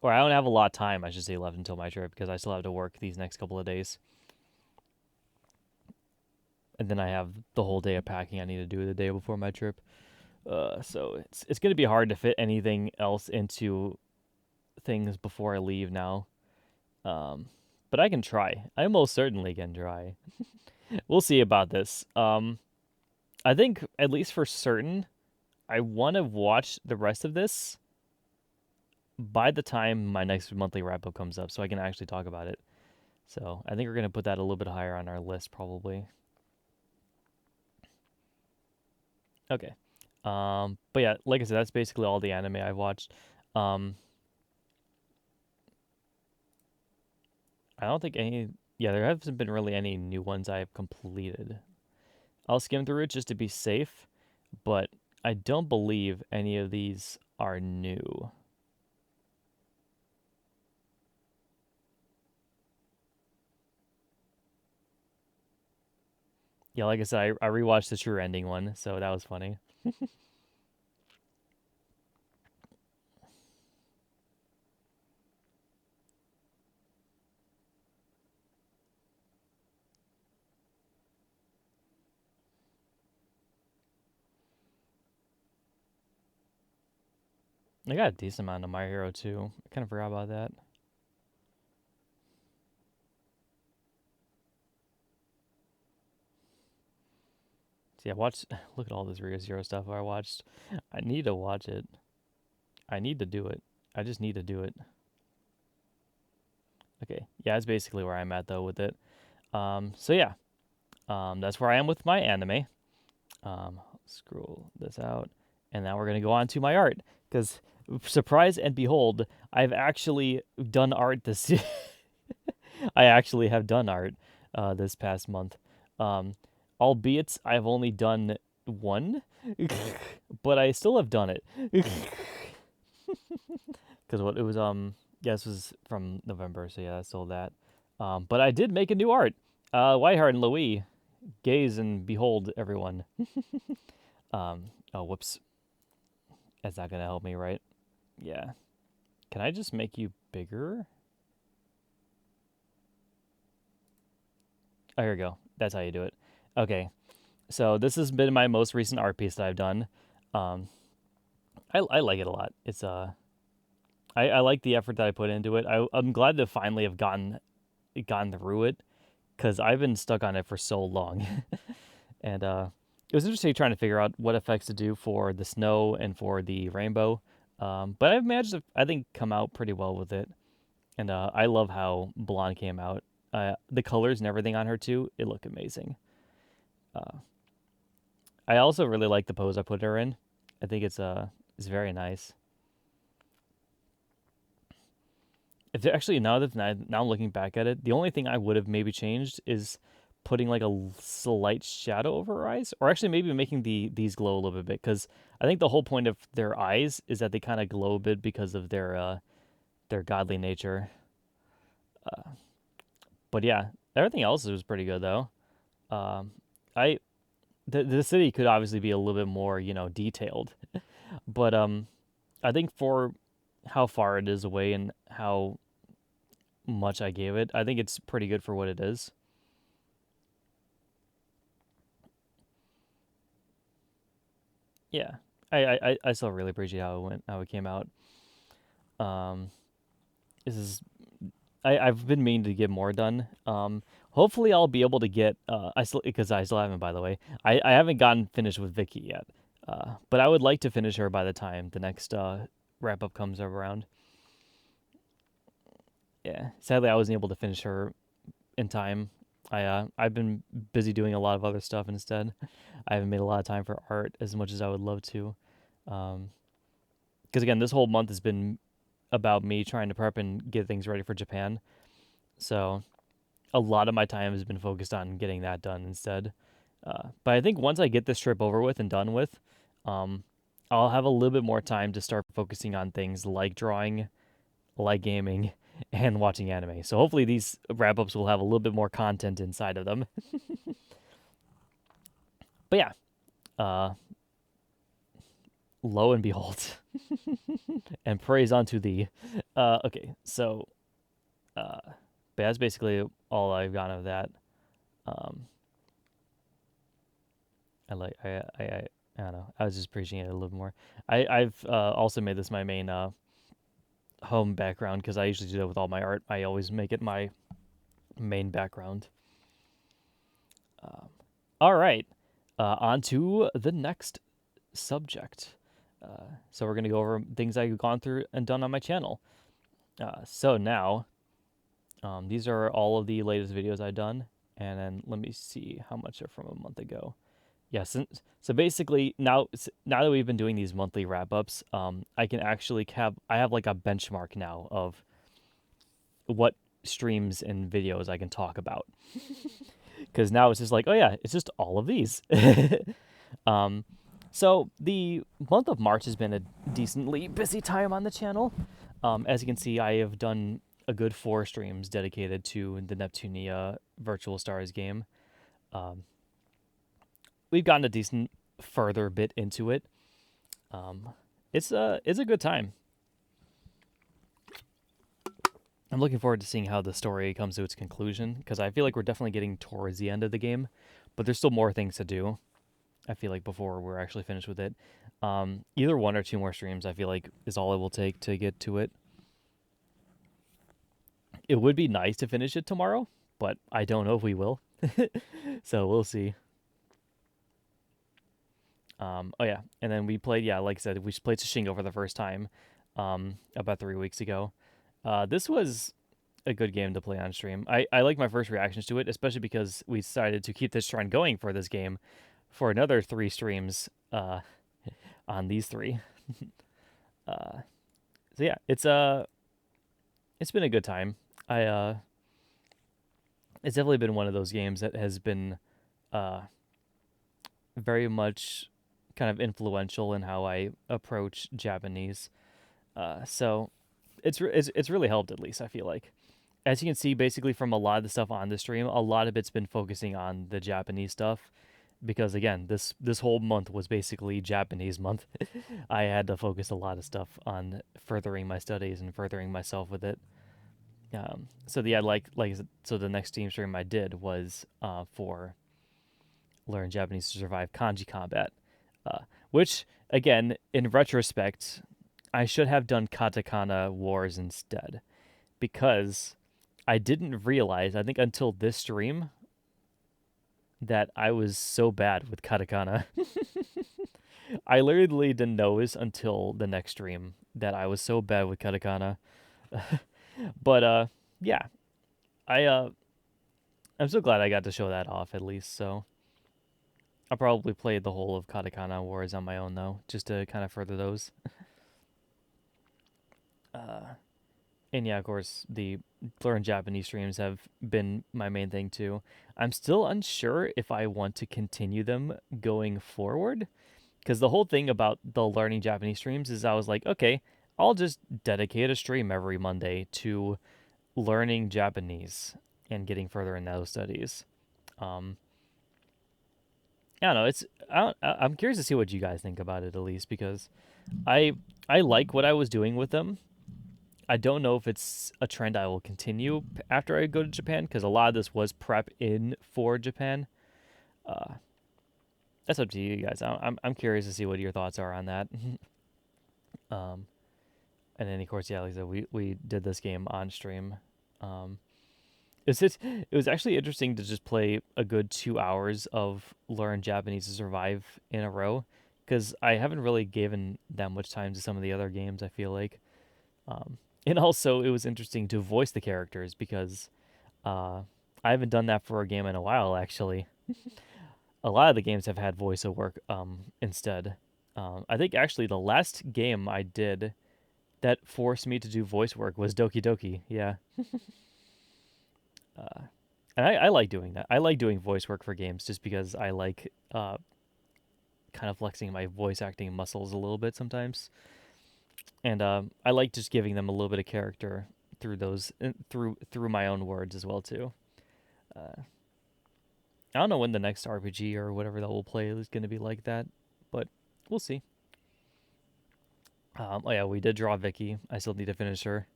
Or I don't have a lot of time, I should say, left until my trip, because I still have to work these next couple of days. And then I have the whole day of packing I need to do the day before my trip. So it's going to be hard to fit anything else into things before I leave now. But I can try. I most certainly can try. We'll see about this. I think, at least for certain, I want to watch the rest of this by the time my next monthly wrap-up comes up, so I can actually talk about it. So I think we're going to put that a little bit higher on our list, probably. Okay. But yeah, like I said, that's basically all the anime I've watched. I don't think any... Yeah, there haven't been really any new ones I've completed. I'll skim through it just to be safe, but I don't believe any of these are new. Yeah, like I said, I rewatched the True Ending one, so that was funny. I got a decent amount of My Hero too. I kind of forgot about that. See, I watched. Look at all this Rio Zero stuff I watched. I need to watch it. I need to do it. I just need to do it. Okay, yeah, that's basically where I'm at though with it. So yeah, that's where I am with my anime. Scroll this out, and now we're gonna go on to my art because surprise and behold, I've actually done art this. I actually have done art this past month. Albeit I've only done one, but I still have done it. Because what it was, yeah, this was from November, so yeah, that's still that. But I did make a new art. Whiteheart and Louis, gaze and behold, everyone. Oh, whoops. That's not gonna help me, right? Yeah. Can I just make you bigger? Oh, here we go. That's how you do it. Okay. So this has been my most recent art piece that I've done. Um, I like it a lot. It's I like the effort that I put into it. I'm glad to finally have gotten through it because I've been stuck on it for so long, and it was interesting trying to figure out what effects to do for the snow and for the rainbow. But I've managed to, I think, come out pretty well with it, and I love how Blonde came out. The colors and everything on her too, it looked amazing. Uh, I also really like the pose I put her in. I think it's very nice. If actually now looking back at it, the only thing I would have maybe changed is putting like a slight shadow over her eyes, or actually maybe making these glow a little bit because I think the whole point of their eyes is that they kind of glow a bit because of their godly nature. Uh, but yeah, everything else was pretty good though. Um, I the city could obviously be a little bit more detailed, but I think for how far it is away and how much I gave it, I think it's pretty good for what it is. Yeah, I still really appreciate how it came out. Um, this is I've been meaning to get more done. Hopefully I'll be able to get I still because I still haven't, by the way. I haven't gotten finished with Vicky yet. But I would like to finish her by the time the next wrap up comes around. Yeah, sadly I wasn't able to finish her in time. I've been busy doing a lot of other stuff instead. I haven't made a lot of time for art as much as I would love to. Because again, this whole month has been about me trying to prep and get things ready for Japan. So a lot of my time has been focused on getting that done instead. But I think once I get this trip over with and done with, um, I'll have a little bit more time to start focusing on things like drawing, like gaming, and watching anime. So hopefully these wrap ups will have a little bit more content inside of them. But yeah, uh, lo and behold, and praise unto thee. Okay, so but that's basically all I've gotten of that. Um, I don't know. I was just appreciating it a little more. I've also made this my main home background because I usually do that with all my art. I always make it my main background. Um, all right, on to the next subject. So we're gonna go over things I've gone through and done on my channel. So now, these are all of the latest videos I've done, and then let me see how much are from a month ago. Yeah, so basically now that we've been doing these monthly wrap ups, I can actually have like a benchmark now of what streams and videos I can talk about. Because now it's just like, oh yeah, it's just all of these. um, so the month of March has been a decently busy time on the channel. As you can see, I have done a good 4 streams dedicated to the Neptunia Virtual Stars game. Um, we've gotten a decent further bit into it. It's a good time. I'm looking forward to seeing how the story comes to its conclusion because I feel like we're definitely getting towards the end of the game, but there's still more things to do. I feel like before we're actually finished with it. Either 1 or 2 more streams I feel like is all it will take to get to it. It would be nice to finish it tomorrow, but I don't know if we will. So we'll see. Oh yeah, and then we played, yeah, like I said, we played Shingo for the first time about 3 weeks ago. This was a good game to play on stream. I like my first reactions to it, especially because we decided to keep this trend going for this game for another 3 streams on these 3. So yeah, it's been a good time. It's definitely been one of those games that has been very much kind of influential in how I approach Japanese. So it's really helped, at least I feel like. As you can see, basically from a lot of the stuff on the stream, a lot of it's been focusing on the Japanese stuff because again, this whole month was basically Japanese month. I had to focus a lot of stuff on furthering my studies and furthering myself with it. So yeah, so the next Steam stream I did was for learn Japanese to survive kanji combat, uh, which again, in retrospect, I should have done katakana wars instead because I didn't realize, I think until this stream, that I was so bad with katakana. I literally didn't notice until the next stream that I was so bad with katakana. But yeah, I'm so glad I got to show that off at least. So I'll probably play the whole of katakana wars on my own though, just to kind of further those. And yeah, of course, the learn Japanese streams have been my main thing too. I'm still unsure if I want to continue them going forward because the whole thing about the learning Japanese streams is I was like, okay, I'll just dedicate a stream every Monday to learning Japanese and getting further in those studies. Um, I don't know. I'm curious to see what you guys think about it at least because I I like what I was doing with them. I don't know if it's a trend I will continue after I go to Japan because a lot of this was prep in for Japan. Uh, that's up to you guys. I'm curious to see what your thoughts are on that. um, and then of course, yeah, like I said, we did this game on stream. Um, it was actually interesting to just play a good 2 hours of learn Japanese to survive in a row because I haven't really given that much time to some of the other games. I feel like. And also, it was interesting to voice the characters because I haven't done that for a game in a while, actually. A lot of the games have had voiceover work instead. I think actually the last game I did that forced me to do voice work was Doki Doki. Yeah. uh, and I like doing that. I like doing voice work for games just because I like kind of flexing my voice acting muscles a little bit sometimes, and I like just giving them a little bit of character through through my own words as well too. Uh, I don't know when the next RPG or whatever that we'll play is going to be like that, but we'll see. Oh yeah, we did draw Vicky. I still need to finish her.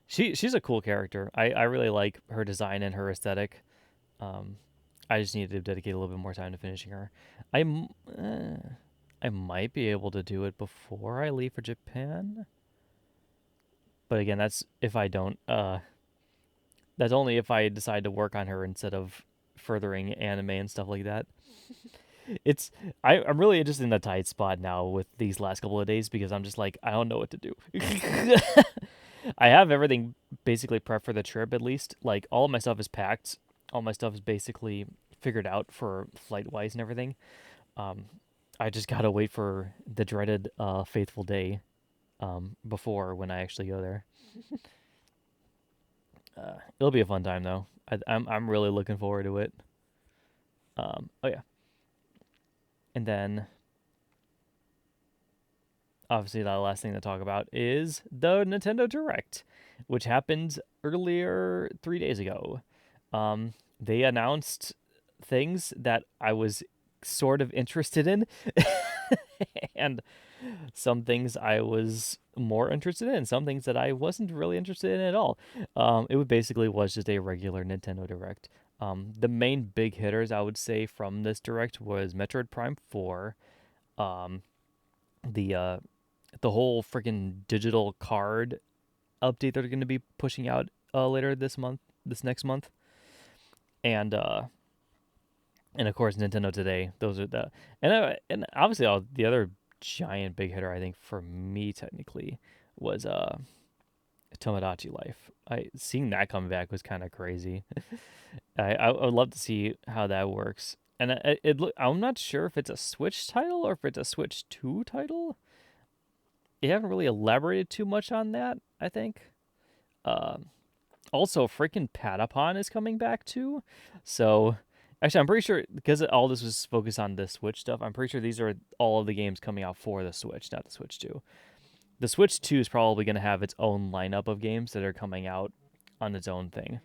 She's a cool character. I really like her design and her aesthetic. Um, I just need to dedicate a little bit more time to finishing her. I'm I might be able to do it before I leave for Japan, but again, that's if I don't. That's only if I decide to work on her instead of furthering anime and stuff like that. It's I'm really just in a tight spot now with these last couple of days because I'm just like I don't know what to do. I have everything basically prepped for the trip at least. Like all of my stuff is packed. All my stuff is basically figured out for flight wise and everything. Um, I just gotta wait for the dreaded faithful day before when I actually go there. It'll be a fun time though. I'm really looking forward to it. Oh yeah, and then obviously the last thing to talk about is the Nintendo Direct, which happened earlier 3 days ago. They announced things that I was sort of interested in, and some things I was more interested in, some things that I wasn't really interested in at all. It basically was just a regular Nintendo Direct. The main big hitters I would say from this Direct was Metroid Prime 4, um, the uh, the whole freaking digital card update they're going to be pushing out later this next month, and of course Nintendo Today. Those are the and obviously the other giant big hitter I think for me technically was Tomodachi Life. I seeing that come back was kind of crazy. I would love to see how that works. And I'm not sure if it's a Switch title or if it's a Switch 2 title. They haven't really elaborated too much on that, I think. Uh, Also, freaking Patapon is coming back too. So, actually, I'm pretty sure because all this was focused on the Switch stuff, I'm pretty sure these are all of the games coming out for the Switch, not the Switch 2. The Switch 2 is probably going to have its own lineup of games that are coming out on its own thing.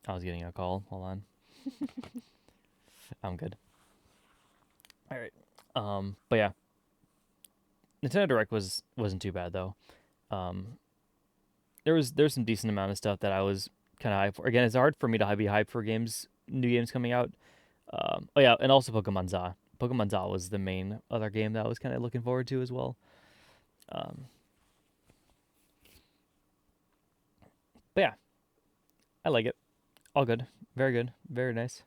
I was getting a call. Hold on. I'm good. All right. But yeah, Nintendo Direct wasn't too bad though. Um, there's some decent amount of stuff that I was kind of hyped for. Again, it's hard for me to be hyped for new games coming out. Oh yeah, and also Pokemon Za. Pokemon Za was the main other game that I was kind of looking forward to as well. Um, but yeah, I like it. All good, very nice.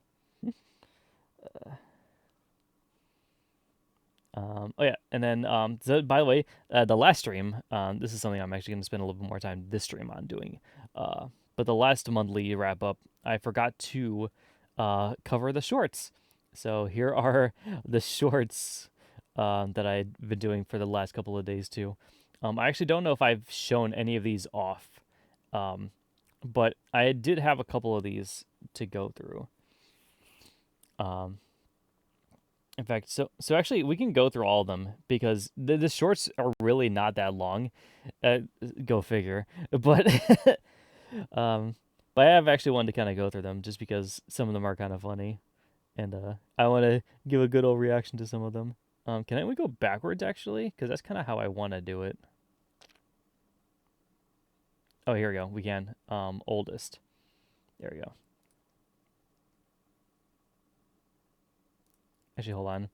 Oh yeah, and then so by the way, the last stream, this is something I'm actually going to spend a little bit more time this stream on doing. But the last monthly wrap up, I forgot to cover the shorts. So here are the shorts that I've been doing for the last couple of days too. I actually don't know if I've shown any of these off, um, but I did have a couple of these to go through. Um, in fact, so actually, we can go through all of them because the shorts are really not that long. Go figure. But um, but I have actually wanted to kind of go through them just because some of them are kind of funny, and I want to give a good old reaction to some of them. Can we go backwards actually? Because that's kind of how I want to do it. Oh, here we go. We can. Oldest. There we go. Actually, hold on.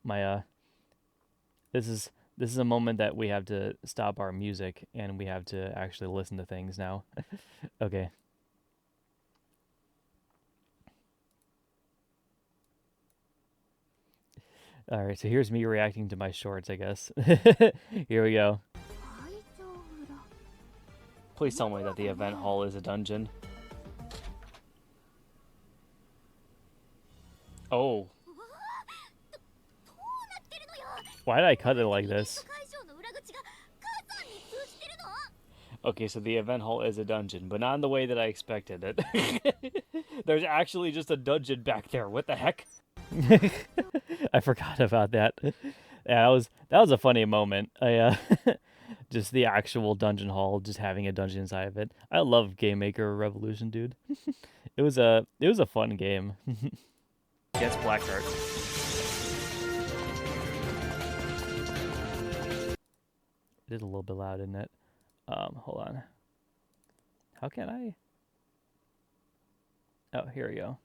My this is a moment that we have to stop our music and we have to actually listen to things now. Okay. All right, so here's me reacting to my shorts, I guess. Here we go. Please tell me that the event hall is a dungeon. Oh. Why did I cut it like this? Okay, so the event hall is a dungeon, but not in the way that I expected it. There's actually just a dungeon back there. What the heck? I forgot about that. Yeah, that was a funny moment. I just the actual dungeon hall, just having a dungeon inside of it. I love Game Maker Revolution, dude. It was a fun game. Yes, Blackheart. It is a little bit loud, isn't it? Hold on. How can I? Oh, here we go.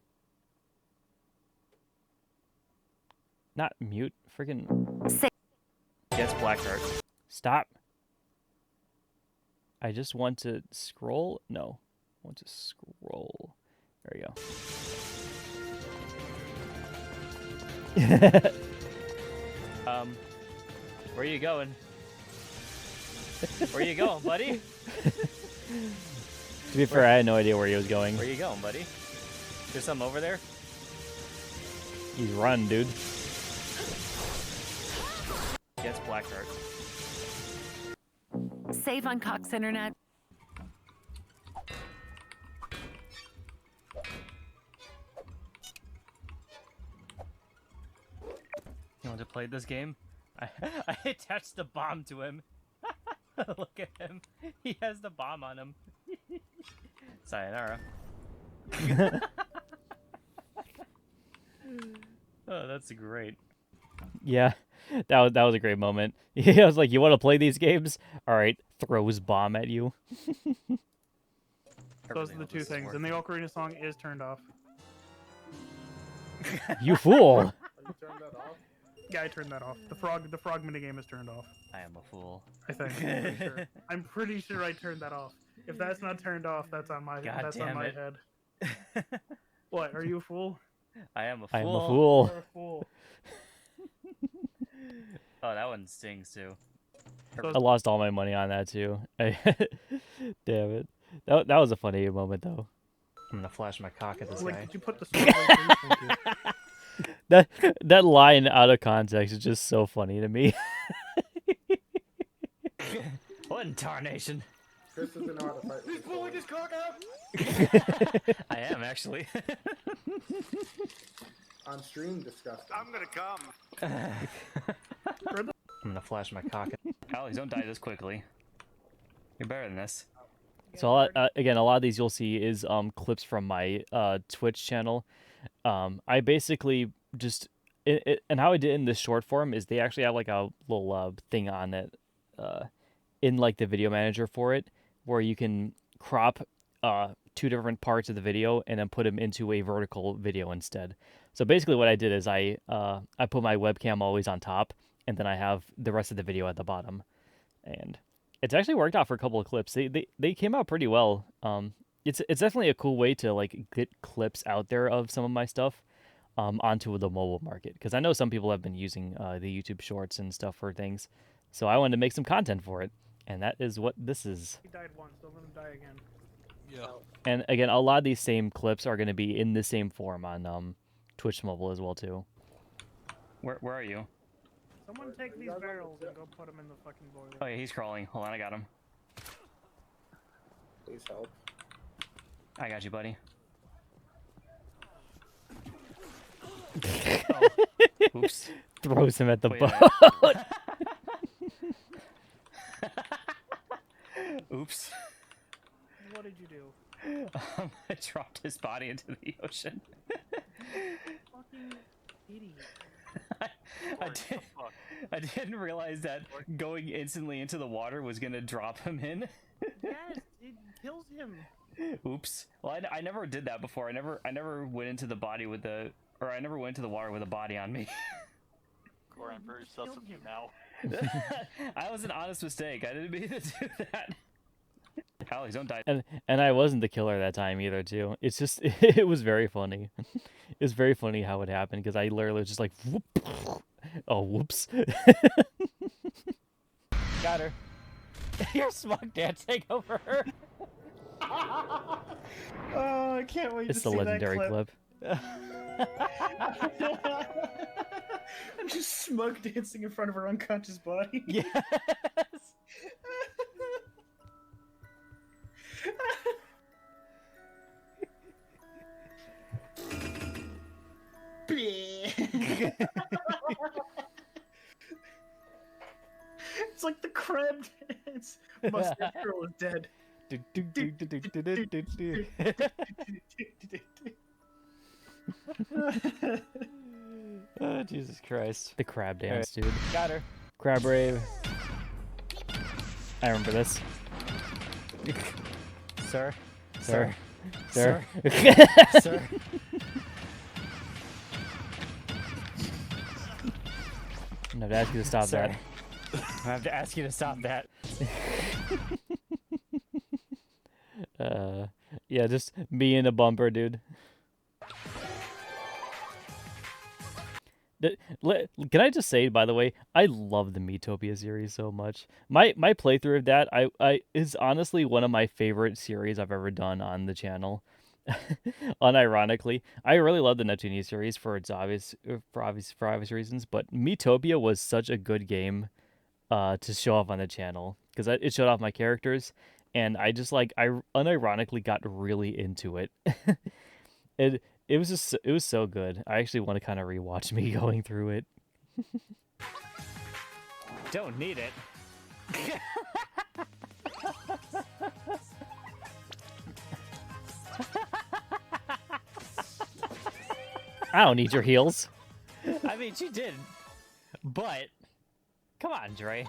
Not mute. Freaking. Yes, Blackheart. Stop. I just want to scroll. No, I want to scroll. There we go. Where are you going? Where you going, buddy? To be fair, I had no idea where he was going. Where you going, buddy? There's something over there? He's running, dude. Yes, Blackheart. Save on Cox Internet. You want to play this game? I attached the bomb to him. Look at him. He has the bomb on him. Sayonara. Oh, that's great. Yeah, that was a great moment. I was like, "You want to play these games? All right." Throws bomb at you. Those are the two things, and the Ocarina song is turned off. You fool! You turned that off? Yeah, I turned that off. The frog minigame is turned off. I am a fool. I think. I'm pretty sure I turned that off. If that's not turned off, that's on my head. What? Are you a fool? I am a fool. I am a fool. You're a fool. Oh, that one stings too. I lost all my money on that too. Damn it. That was a funny moment though. I'm gonna flash my cock at this Wait, guy. did you put the sword away, please? That line out of context is just so funny to me. What in tarnation? Chris doesn't know how to fight. He's pulling his cock out! I am actually. On stream, disgusting. I'm gonna come. I'm gonna flash my cock. Alex, don't die this quickly. You're better than this. So again, a lot of these you'll see is clips from my Twitch channel. I basically just and how I did in this short form is they actually have like a little thing on it in like the video manager for it, where you can crop two different parts of the video and then put them into a vertical video instead. So basically what I did is I put my webcam always on top, and then I have the rest of the video at the bottom. And it's actually worked out for a couple of clips. They came out pretty well. It's definitely a cool way to like get clips out there of some of my stuff onto the mobile market, because I know some people have been using the YouTube Shorts and stuff for things. So I wanted to make some content for it, and that is what this is. He died once, don't let him die again. Yeah. And again, a lot of these same clips are going to be in the same form on Twitch Mobile as well too. Where are you? Someone take these barrels and go put them in the fucking boiler. Oh yeah, he's crawling. Hold on, I got him. Please help. I got you, buddy. Oh. Oops. Throws him at the boat. Oops. What did you do? I dropped his body into the ocean. Fucking idiot. I didn't realize that going instantly into the water was gonna drop him in. Yes, it kills him. Oops. Well, I never did that before. I never went into the body with the, or I never went into the water with a body on me. Corey, I'm very sus of you now. I was an honest mistake. I didn't mean to do that. Alex, don't die. And I wasn't the killer that time either, too. It's just, it was very funny. It was very funny how it happened, because I literally was just like, whoop. Oh, whoops. Got her. You're smug dancing over her. Oh, I can't wait It's to the see legendary that clip. I'm just smug dancing in front of her unconscious body. Yes. It's like the crab dance. Mustache Girl is dead. Oh, Jesus Christ. The crab dance, dude. Got her. Crab rave. I remember this. Sir. Sir. Sir. Sir. Sir. I'm gonna have to ask you to stop Sir. that. I have to ask you to stop that. Yeah, just me in a bumper, dude. Can I just say, by the way, I love the Miitopia series so much. My playthrough of that I is honestly one of my favorite series I've ever done on the channel. Unironically, I really love the Neptunia series for obvious reasons, but Miitopia was such a good game to show off on the channel because it showed off my characters, and I just I unironically got really into it. It was so good. I actually want to kind of rewatch me going through it. Don't need it. I don't need your heels. I mean, she did, but come on, Dre.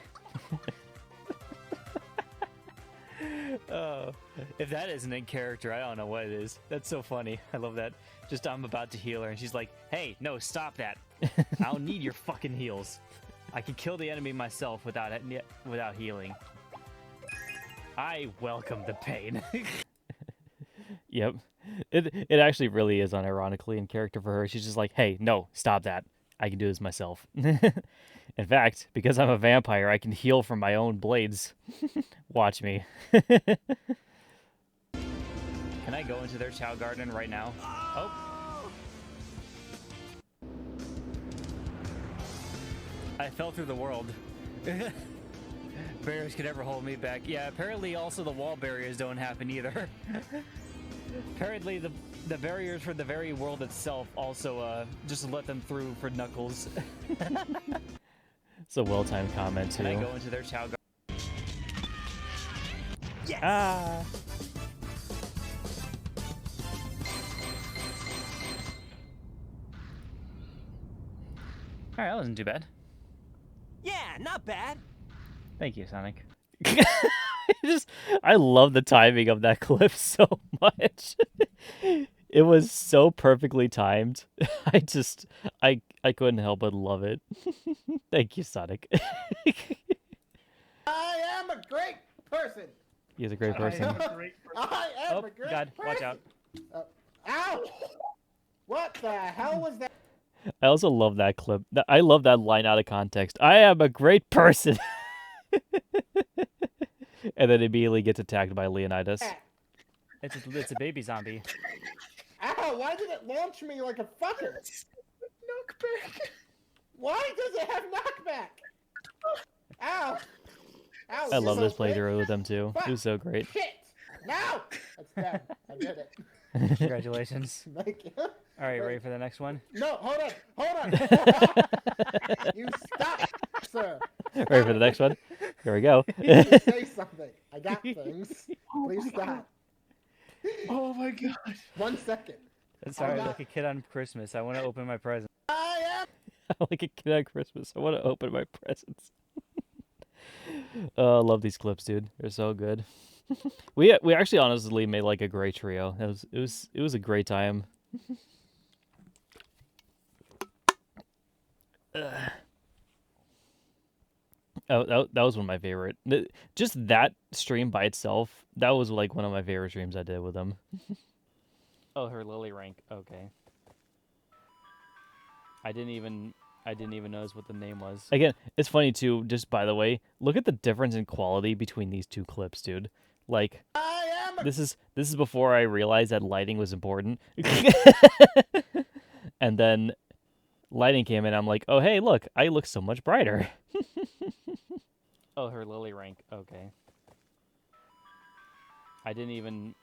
Oh, if that isn't in character, I don't know what it is. That's so funny. I love that. Just I'm about to heal her, and she's like, "Hey, no, stop that! I don't need your fucking heals. I can kill the enemy myself without healing. I welcome the pain." Yep. It actually really is unironically in character for her. She's just like, hey, no, stop that. I can do this myself. In fact, because I'm a vampire, I can heal from my own blades. Watch me. Can I go into their Chow Garden right now? Oh. I fell through the world. Barriers could never hold me back. Yeah, apparently also the wall barriers don't happen either. Apparently the barriers for the very world itself also just let them through for Knuckles. It's a well-timed comment, too. Can I go into their Chow Garden? Yes! Ah! Alright, that wasn't too bad. Yeah, not bad. Thank you, Sonic. I love the timing of that clip so much. It was so perfectly timed. I couldn't help but love it. Thank you, Sonic. I am a great person. He's a great person. I am Oh, a great God, person. watch out. Ow! What the hell was that? I also love that clip. I love that line out of context. I am a great person. And then immediately gets attacked by Leonidas. It's a baby zombie. Ow! Why did it launch me like a fucker? Knockback. Why does it have knockback? Ow! Ow! I love you're this so quick. playthrough with them too. It was so great. Shit! No! That's dead. I did it. Congratulations. Thank you. All right, ready for the next one? No, hold on. Hold on. You stop, sir. Ready for the next one? Here we go. You say something. I got things. Please stop. Oh my god. 1 second. Sorry, like a kid on Christmas. I want to open my present. I am. Like a kid on Christmas. I want to open my presents. I love these clips, dude. They're so good. We actually honestly made like a great trio. It was a great time. Oh, that was one of my favorite. Just that stream by itself, that was like one of my favorite streams I did with them. Oh, her Lily rank. Okay. I didn't even notice what the name was. Again, it's funny too, just by the way, look at the difference in quality between these two clips, dude. Like, I am. this is before I realized that lighting was important. And then lighting came in, I'm like, oh hey, look, I look so much brighter. Oh, her Lily rank. Okay. I didn't even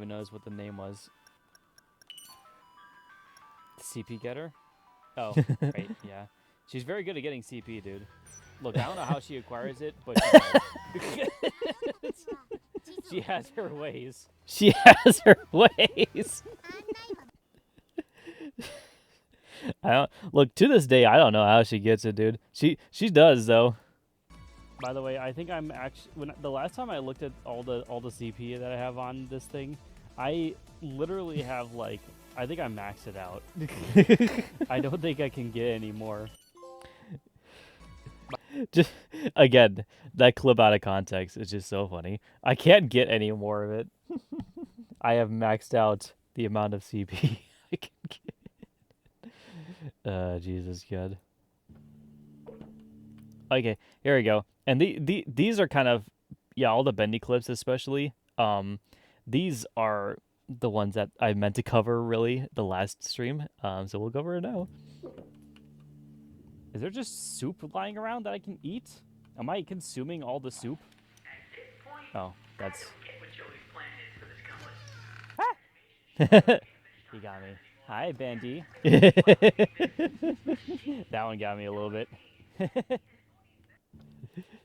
notice what the name was. CP getter? Oh, right, yeah. She's very good at getting CP, dude. Look, I don't know how she acquires it, but she does. She has her ways. She has her ways. I don't look to this day. I don't know how she gets it, dude. She does though. By the way, I think I'm actually the last time I looked at all the CP that I have on this thing, I literally have like I think I maxed it out. I don't think I can get any more. Just again, that clip out of context is just so funny. I can't get any more of it. I have maxed out the amount of CP I can get. Jesus God. Okay, here we go. And these are kind of all the bendy clips especially. These are the ones that I meant to cover really the last stream. So we'll go over it now. Is there just soup lying around that I can eat? Am I consuming all the soup? Oh, that's... He got me. Hi, Bandy. That one got me a little bit.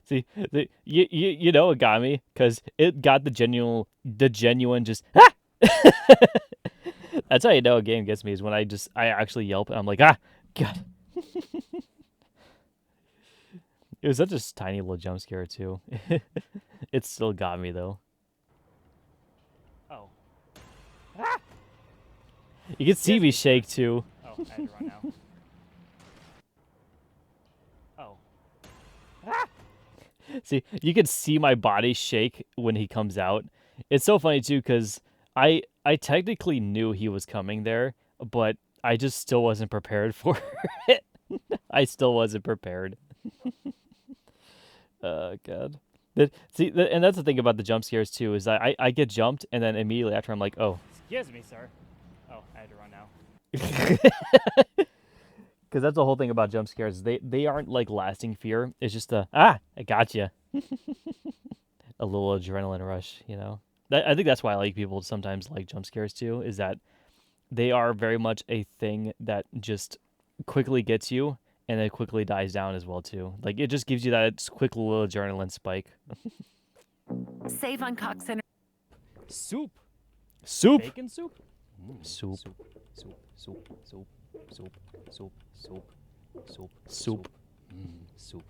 See, you know it got me because it got the genuine just... Ah! That's how you know a game gets me is when I actually yelp and I'm like, ah, God. It was such a tiny little jump scare, too. It still got me, though. Oh. Ah! You can see me shake, too. Oh, I had to run now. Oh. Ah! See, you can see my body shake when he comes out. It's so funny, too, because I technically knew he was coming there, but I just still wasn't prepared for it. I still wasn't prepared. Oh, God. And that's the thing about the jump scares, too, is I get jumped, and then immediately after I'm like, oh. Excuse me, sir. Oh, I had to run now. Because that's the whole thing about jump scares. They aren't, like, lasting fear. It's just I got you. A little adrenaline rush, you know? I think that's why I like people sometimes like jump scares, too, is that they are very much a thing that just quickly gets you, and it quickly dies down as well, too. Like, it just gives you that quick little adrenaline spike. Save on Cox Center. Soup. Soup. Bacon soup. Soup. Soup. Soup. Soup. Soup. Soup. Soup. Soup. Soup. Soup.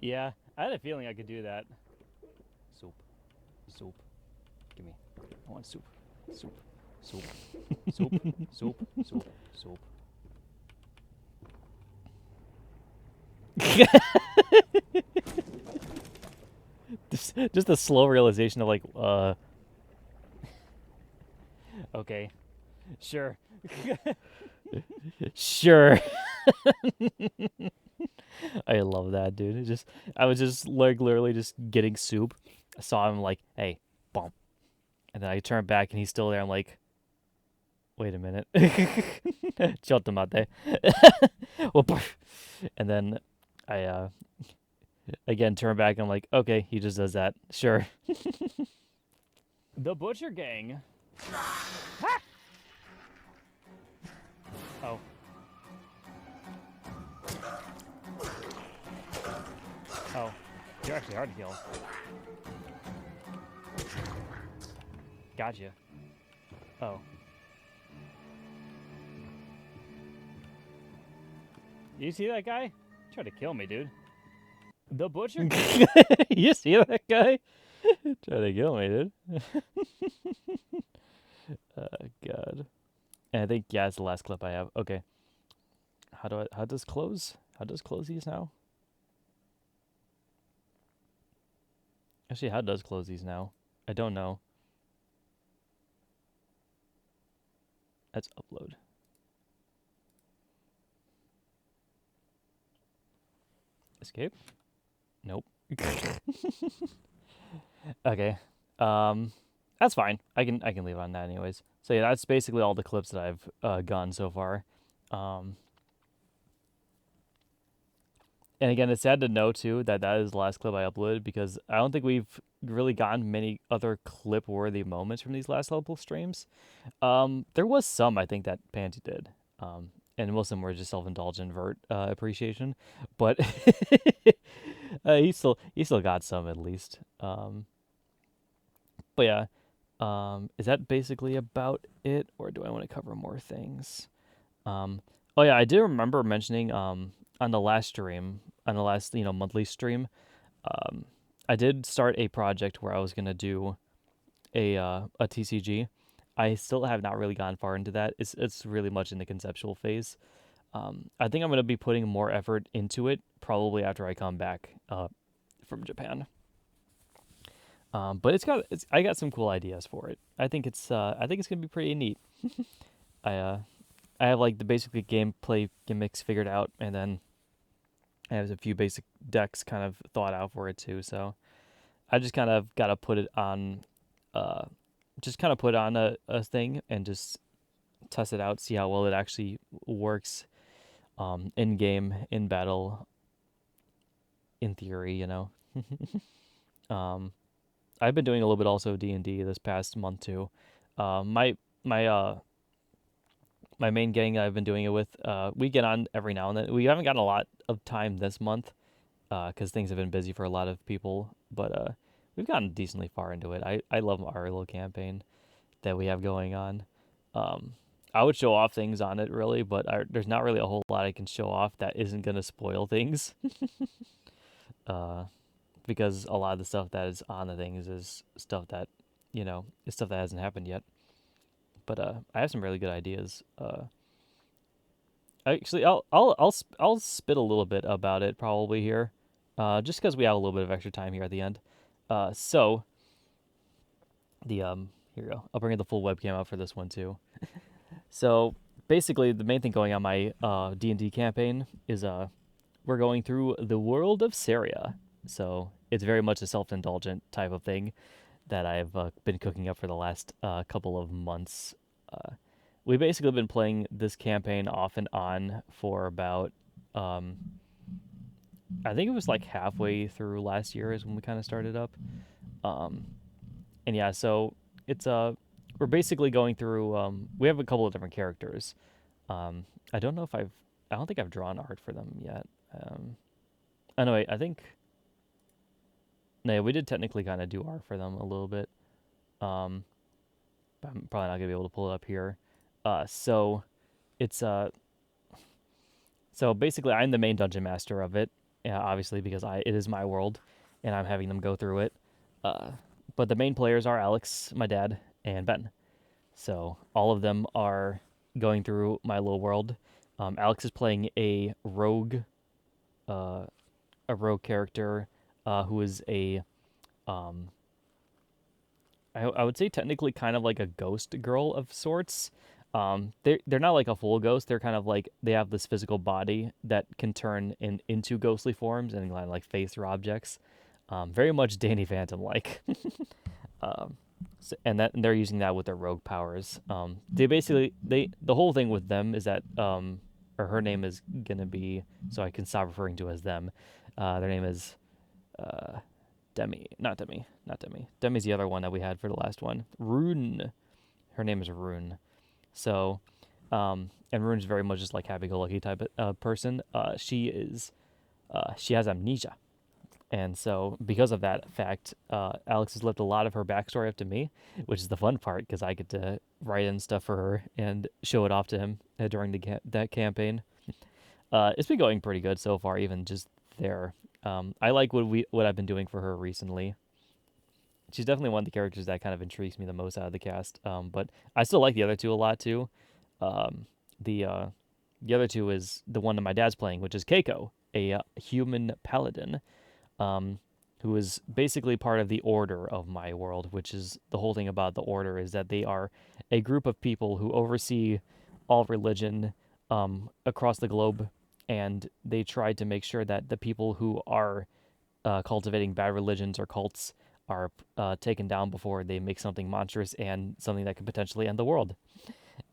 Yeah, I had a feeling I could do that. Soup. Soup. Give me. I want soup. Soup. Soup. Soup. Soup. Soup. Soup. Just a slow realization of like, okay, sure, sure. I love that, dude. I was just like literally just getting soup. I saw him like, hey, bump, and then I turn back and he's still there. I'm like, wait a minute, Chotomate. And then I again turn back and I'm like, okay, he just does that. Sure. The Butcher Gang. Oh. Oh, you're actually hard to kill. Gotcha. Oh. You see that guy? Try to kill me, dude. The Butcher? You see that guy? Try to kill me, dude. God. And I think, yeah, it's the last clip I have. Okay. How does close these now? Actually, how does close these now? I don't know. Let's upload. Escape? Nope. Okay. That's fine. I can leave on that anyways. So yeah, that's basically all the clips that I've gone so far. And again, it's sad to know too that that is the last clip I uploaded because I don't think we've really gotten many other clip-worthy moments from these last couple streams. There was some I think that Pansy did, and most of them were just self-indulgent vert appreciation, but he still got some at least. But yeah, is that basically about it, or do I want to cover more things? Oh yeah, I did remember mentioning on the last stream, on the last monthly stream, I did start a project where I was gonna do a TCG. I still have not really gone far into that. It's really much in the conceptual phase. I think I'm gonna be putting more effort into it probably after I come back from Japan. But I got some cool ideas for it. I think it's gonna be pretty neat. I I have like the basic gameplay gimmicks figured out, and then I have a few basic decks kind of thought out for it too. So I just kind of gotta put it on, a thing and just test it out, see how well it actually works, in game, in battle, in theory, I've been doing a little bit also D&D this past month too. My my main gang I've been doing it with, we get on every now and then. We haven't gotten a lot of time this month because things have been busy for a lot of people, but we've gotten decently far into it. I love our little campaign that we have going on. I would show off things on it really, but there's not really a whole lot I can show off that isn't gonna spoil things. Because a lot of the stuff that is on the things is stuff that is stuff that hasn't happened yet. But I have some really good ideas. Actually, I'll spit a little bit about it probably here, just because we have a little bit of extra time here at the end. So the here we go. I'll bring the full webcam out for this one too. So basically, the main thing going on my D&D campaign is we're going through the world of Syria. So it's very much a self-indulgent type of thing that I've been cooking up for the last couple of months. We've basically been playing this campaign off and on for about, I think it was like halfway through last year is when we kind of started up. And yeah, so it's we're basically going through. We have a couple of different characters. I don't think I've drawn art for them yet. Anyway, I think. No, we did technically kind of do art for them a little bit. But I'm probably not gonna be able to pull it up here. So it's so basically I'm the main dungeon master of it, obviously because it is my world, and I'm having them go through it. But the main players are Alex, my dad, and Ben. So all of them are going through my little world. Alex is playing a rogue character who is I would say technically kind of like a ghost girl of sorts. They're not like a full ghost. They're kind of like they have this physical body that can turn into ghostly forms and kind of like phase through objects. Very much Danny Phantom like. And they're using that with their rogue powers. The whole thing with them is that or her name is gonna be, so I can stop referring to as them. Their name is not Demi. Demi's the other one that we had for the last one. Rune. Her name is Rune. So, and Rune's very much just like happy-go-lucky type of person. She has amnesia. And so, because of that fact, Alex has left a lot of her backstory up to me, which is the fun part, because I get to write in stuff for her and show it off to him during that campaign. It's been going pretty good so far, even just there. I like what I've been doing for her recently. She's definitely one of the characters that kind of intrigues me the most out of the cast. But I still like the other two a lot too. The other two is the one that my dad's playing, which is Keiko, a human paladin, who is basically part of the Order of my world, which is the whole thing about the Order is that they are a group of people who oversee all religion across the globe, and they try to make sure that the people who are cultivating bad religions or cults are taken down before they make something monstrous and something that could potentially end the world.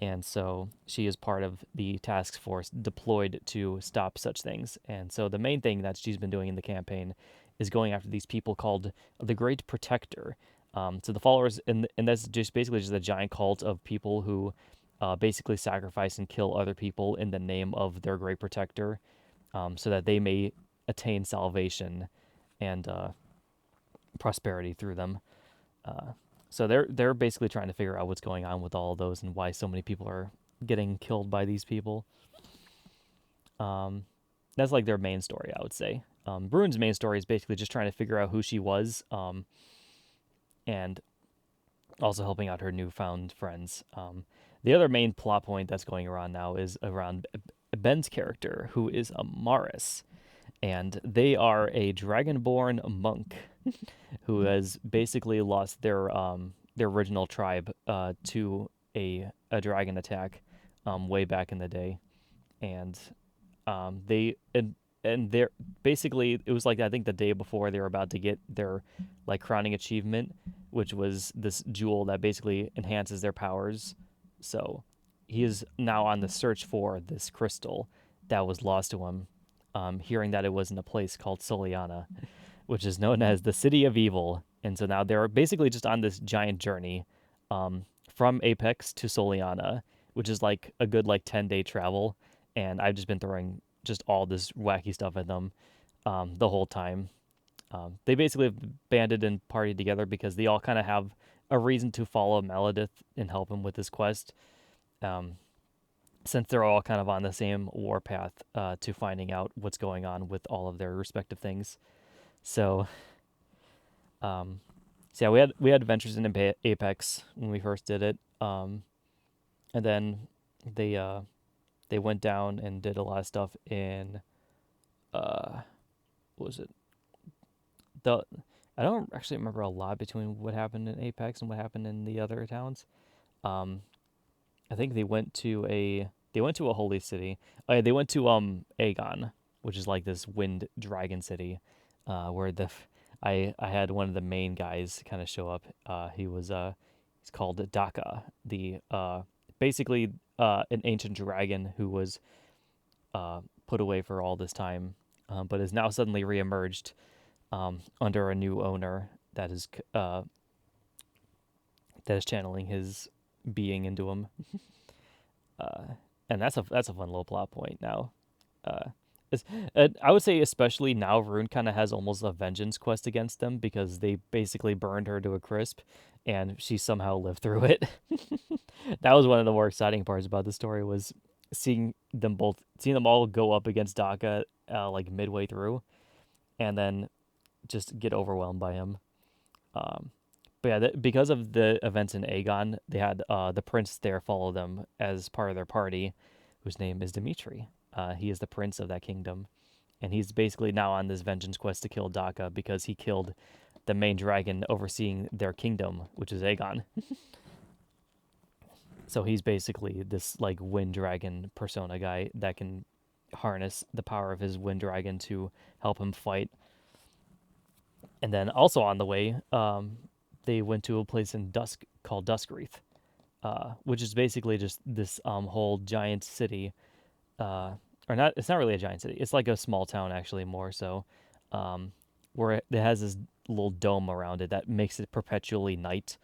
And so she is part of the task force deployed to stop such things. And so the main thing that she's been doing in the campaign is going after these people called the Great Protector. So the followers, and that's just basically just a giant cult of people who basically sacrifice and kill other people in the name of their Great Protector, so that they may attain salvation and prosperity through them. So they're basically trying to figure out what's going on with all of those and why so many people are getting killed by these people. That's like their main story, I would say. Brune's main story is basically just trying to figure out who she was, and also helping out her newfound friends. The other main plot point that's going around now is around Ben's character, who is a Maris, and they are a dragonborn monk who has basically lost their original tribe to a dragon attack way back in the day, and they're basically, it was like, I think the day before they were about to get their like crowning achievement, which was this jewel that basically enhances their powers. So he is now on the search for this crystal that was lost to him, hearing that it was in a place called Soliana, which is known as the City of Evil. And so now they're basically just on this giant journey from Apex to Soliana, which is like a good like 10-day travel. And I've just been throwing just all this wacky stuff at them the whole time. They basically have banded and partied together because they all kind of have a reason to follow Meledith and help him with his quest. Since they're all kind of on the same warpath to finding out what's going on with all of their respective things. So, yeah, we had adventures in Apex when we first did it, and then they went down and did a lot of stuff in what was it? I don't actually remember a lot between what happened in Apex and what happened in the other towns. I think they went to a holy city. Oh, yeah, they went to Aegon, which is like this wind dragon city, where I had one of the main guys kind of show up. He's called Daka, the basically an ancient dragon who was put away for all this time, but is now suddenly reemerged under a new owner that is channeling his being into him. And that's a fun little plot point now. I would say especially now Rune kind of has almost a vengeance quest against them because they basically burned her to a crisp and she somehow lived through it. That was one of the more exciting parts about the story, was seeing them all go up against Daka like midway through and then just get overwhelmed by him. But yeah, because of the events in Aegon, they had the prince there follow them as part of their party, whose name is Dimitri. He is the prince of that kingdom, and he's basically now on this vengeance quest to kill Daka because he killed the main dragon overseeing their kingdom, which is Aegon. So he's basically this like wind dragon persona guy that can harness the power of his wind dragon to help him fight. And then also on the way, they went to a place in Dusk called Duskreath, which is basically just this whole giant city, or not. It's not really a giant city. It's like a small town, actually, more so, where it has this little dome around it that makes it perpetually night.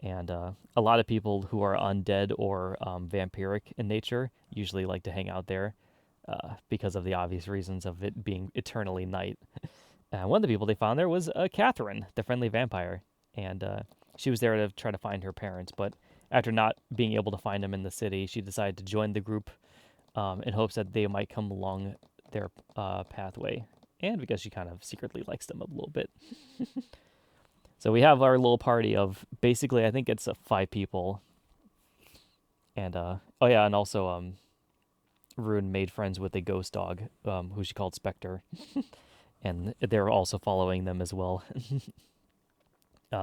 And a lot of people who are undead or vampiric in nature usually like to hang out there because of the obvious reasons of it being eternally night. One of the people they found there was Catherine, the friendly vampire. And she was there to try to find her parents, but after not being able to find them in the city, she decided to join the group in hopes that they might come along their pathway, and because she kind of secretly likes them a little bit. So we have our little party of basically, I think it's 5 people, and and also Rune made friends with a ghost dog who she called Spectre, and they're also following them as well.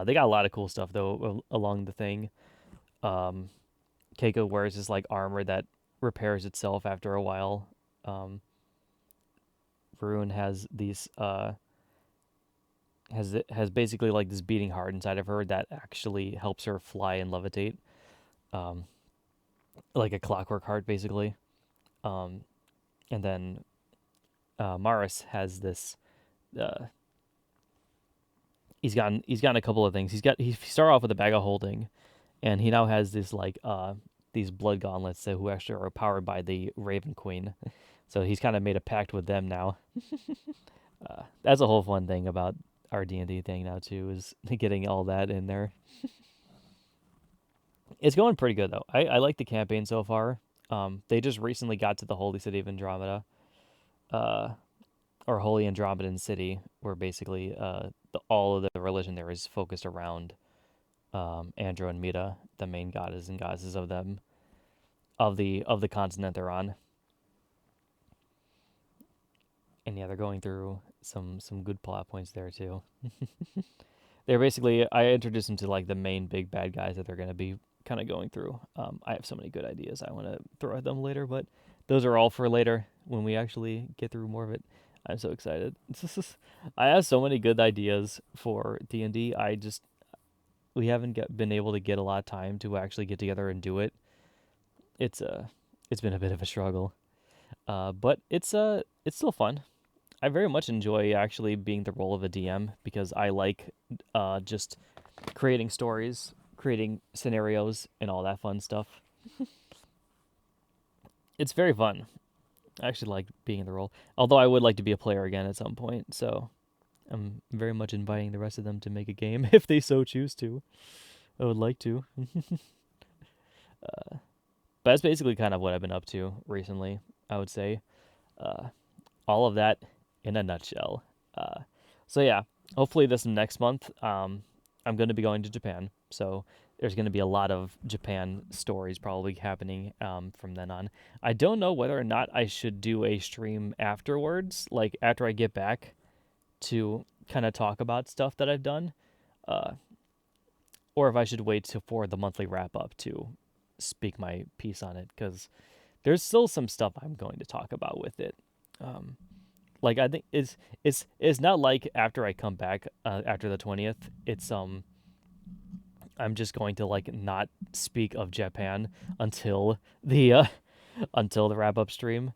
They got a lot of cool stuff though along the thing. Keiko wears this like armor that repairs itself after a while. Rune has these has basically like this beating heart inside of her that actually helps her fly and levitate. like a clockwork heart basically. And then Maris has this. He's gotten a couple of things. He started off with a bag of holding, and he now has this like these blood gauntlets who actually are powered by the Raven Queen. So he's kind of made a pact with them now. That's a whole fun thing about our D&D thing now too, is getting all that in there. It's going pretty good though. I like the campaign so far. They just recently got to the Holy City of Andromeda, or Holy Andromedan City, where basically all of the religion there is focused around Andro and Meta, the main goddess and goddesses of them, of the continent they're on. And yeah, they're going through some good plot points there too. They're basically, I introduced them to like the main big bad guys that they're going to be kind of going through. I have so many good ideas I want to throw at them later, but those are all for later when we actually get through more of it. I'm so excited. I have so many good ideas for D&D. We haven't been able to get a lot of time to actually get together and do it. It's been a bit of a struggle, but it's still fun. I very much enjoy actually being the role of a DM because I like just creating stories, creating scenarios, and all that fun stuff. It's very fun. I actually like being in the role. Although I would like to be a player again at some point, so I'm very much inviting the rest of them to make a game if they so choose to. I would like to. But that's basically kind of what I've been up to recently, I would say. All of that in a nutshell. So yeah, hopefully this next month, I'm going to be going to Japan. So there's going to be a lot of Japan stories probably happening from then on. I don't know whether or not I should do a stream afterwards, like after I get back, to kind of talk about stuff that I've done, or if I should wait for the monthly wrap up to speak my piece on it, because there's still some stuff I'm going to talk about with it. Like I think it's not like after I come back after the 20th, it's I'm just going to like not speak of Japan until the wrap up stream.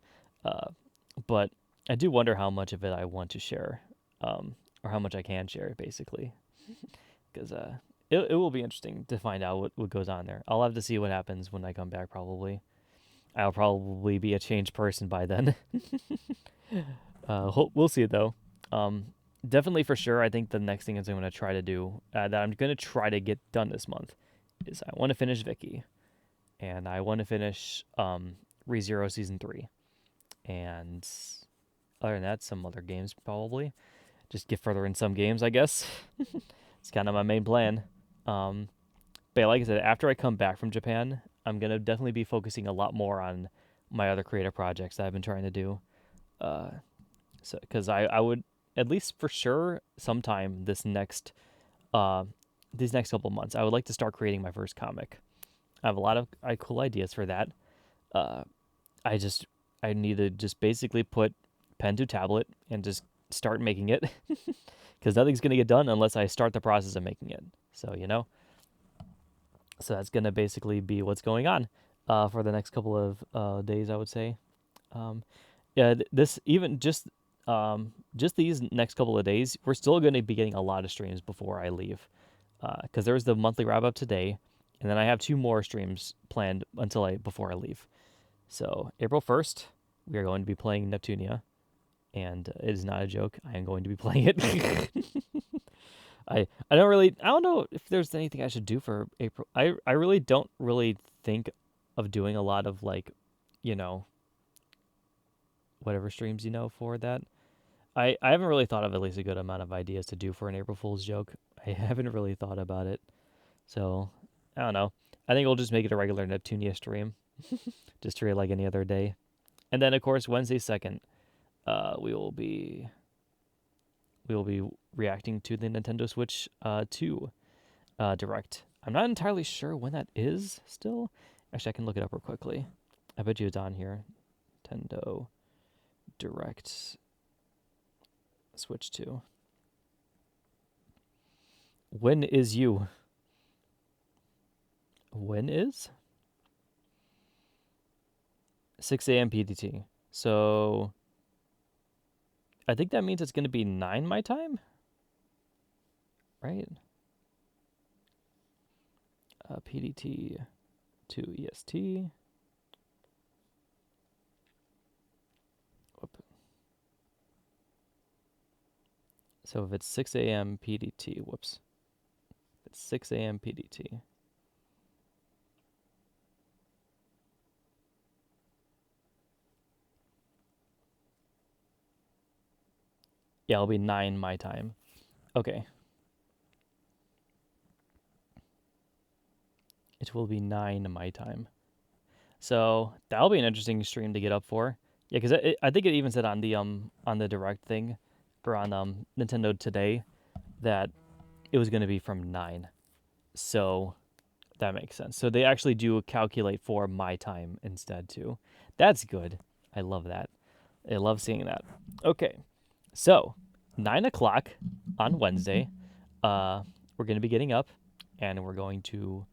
But I do wonder how much of it I want to share, or how much I can share basically, because it will be interesting to find out what goes on there. I'll have to see what happens when I come back. Probably I'll probably be a changed person by then. We'll see though. Definitely for sure. I think the next thing is I'm going to try to do, that I'm going to try to get done this month, is I want to finish Vicky, and I want to finish ReZero Season 3, and other than that, some other games probably. Just get further in some games, I guess. It's kind of my main plan. But like I said, after I come back from Japan, I'm going to definitely be focusing a lot more on my other creative projects that I've been trying to do. So, because I would, at least for sure, sometime these next couple months, I would like to start creating my first comic. I have a lot of cool ideas for that. I need to just basically put pen to tablet and just start making it, because nothing's gonna get done unless I start the process of making it. So so that's gonna basically be what's going on for the next couple of days, I would say. Yeah, this even just these next couple of days, we're still going to be getting a lot of streams before I leave, because there's the monthly wrap up today, and then I have 2 more streams planned before I leave. So April 1st, we are going to be playing Neptunia, and it is not a joke. I am going to be playing it. I don't know if there's anything I should do for April. I really don't really think of doing a lot of like, whatever streams for that. I haven't really thought of at least a good amount of ideas to do for an April Fool's joke. I haven't really thought about it. So, I don't know. I think we'll just make it a regular Neptunia stream. Just treat it like any other day. And then, of course, Wednesday 2nd, we will be reacting to the Nintendo Switch 2 Direct. I'm not entirely sure when that is still. Actually, I can look it up real quickly. I bet you it's on here. Nintendo Direct Switch 2. When is you? When is? 6 a.m. PDT. So I think that means it's going to be 9 my time, right? PDT to EST. Whoop. So if it's 6 a.m. PDT, whoops. It's 6 a.m. PDT. Yeah, it'll be 9 my time. Okay. It will be 9 my time. So that'll be an interesting stream to get up for. Yeah, because I think it even said on the direct thing, or on Nintendo Today, that it was going to be from 9. So that makes sense. So they actually do calculate for my time instead too. That's good. I love that. I love seeing that. Okay, so 9 o'clock on Wednesday, we're going to be getting up, and we're going to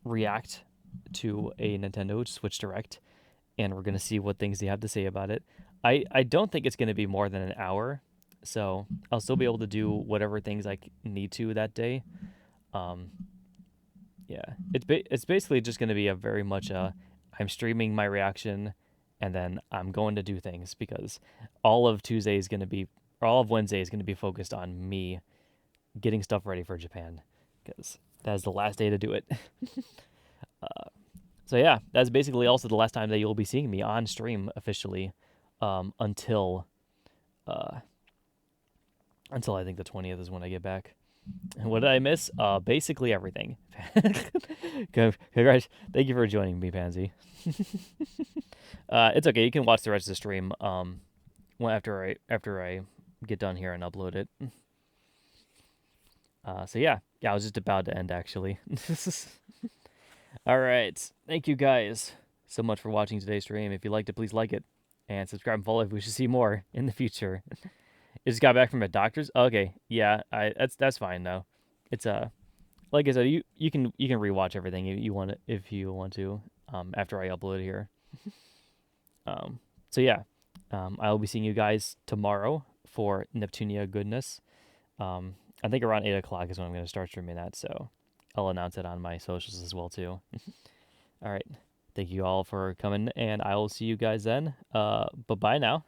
react to a Nintendo Switch Direct, and we're going to see what things they have to say about it. I don't think it's going to be more than an hour, so I'll still be able to do whatever things I need to that day. Yeah, it's basically just going to be a very much I'm streaming my reaction, and then I'm going to do things, because all of Wednesday is going to be focused on me getting stuff ready for Japan, because that is the last day to do it. So yeah, that's basically also the last time that you'll be seeing me on stream officially, until I think the 20th is when I get back. What did I miss? Basically everything. Congrats. Thank you for joining me, Pansy. It's okay. You can watch the rest of the stream after I get done here and upload it. So yeah, I was just about to end actually. All right. Thank you guys so much for watching today's stream. If you liked it, please like it and subscribe and follow if we should see more in the future. I just got back from a doctor's. Okay, yeah, that's fine though. It's like I said, you can rewatch everything if you want to after I upload it here. So yeah, I will be seeing you guys tomorrow for Neptunia goodness. I think around 8 o'clock is when I'm going to start streaming that, so I'll announce it on my socials as well too. All right, thank you all for coming, and I will see you guys then. Bye bye now.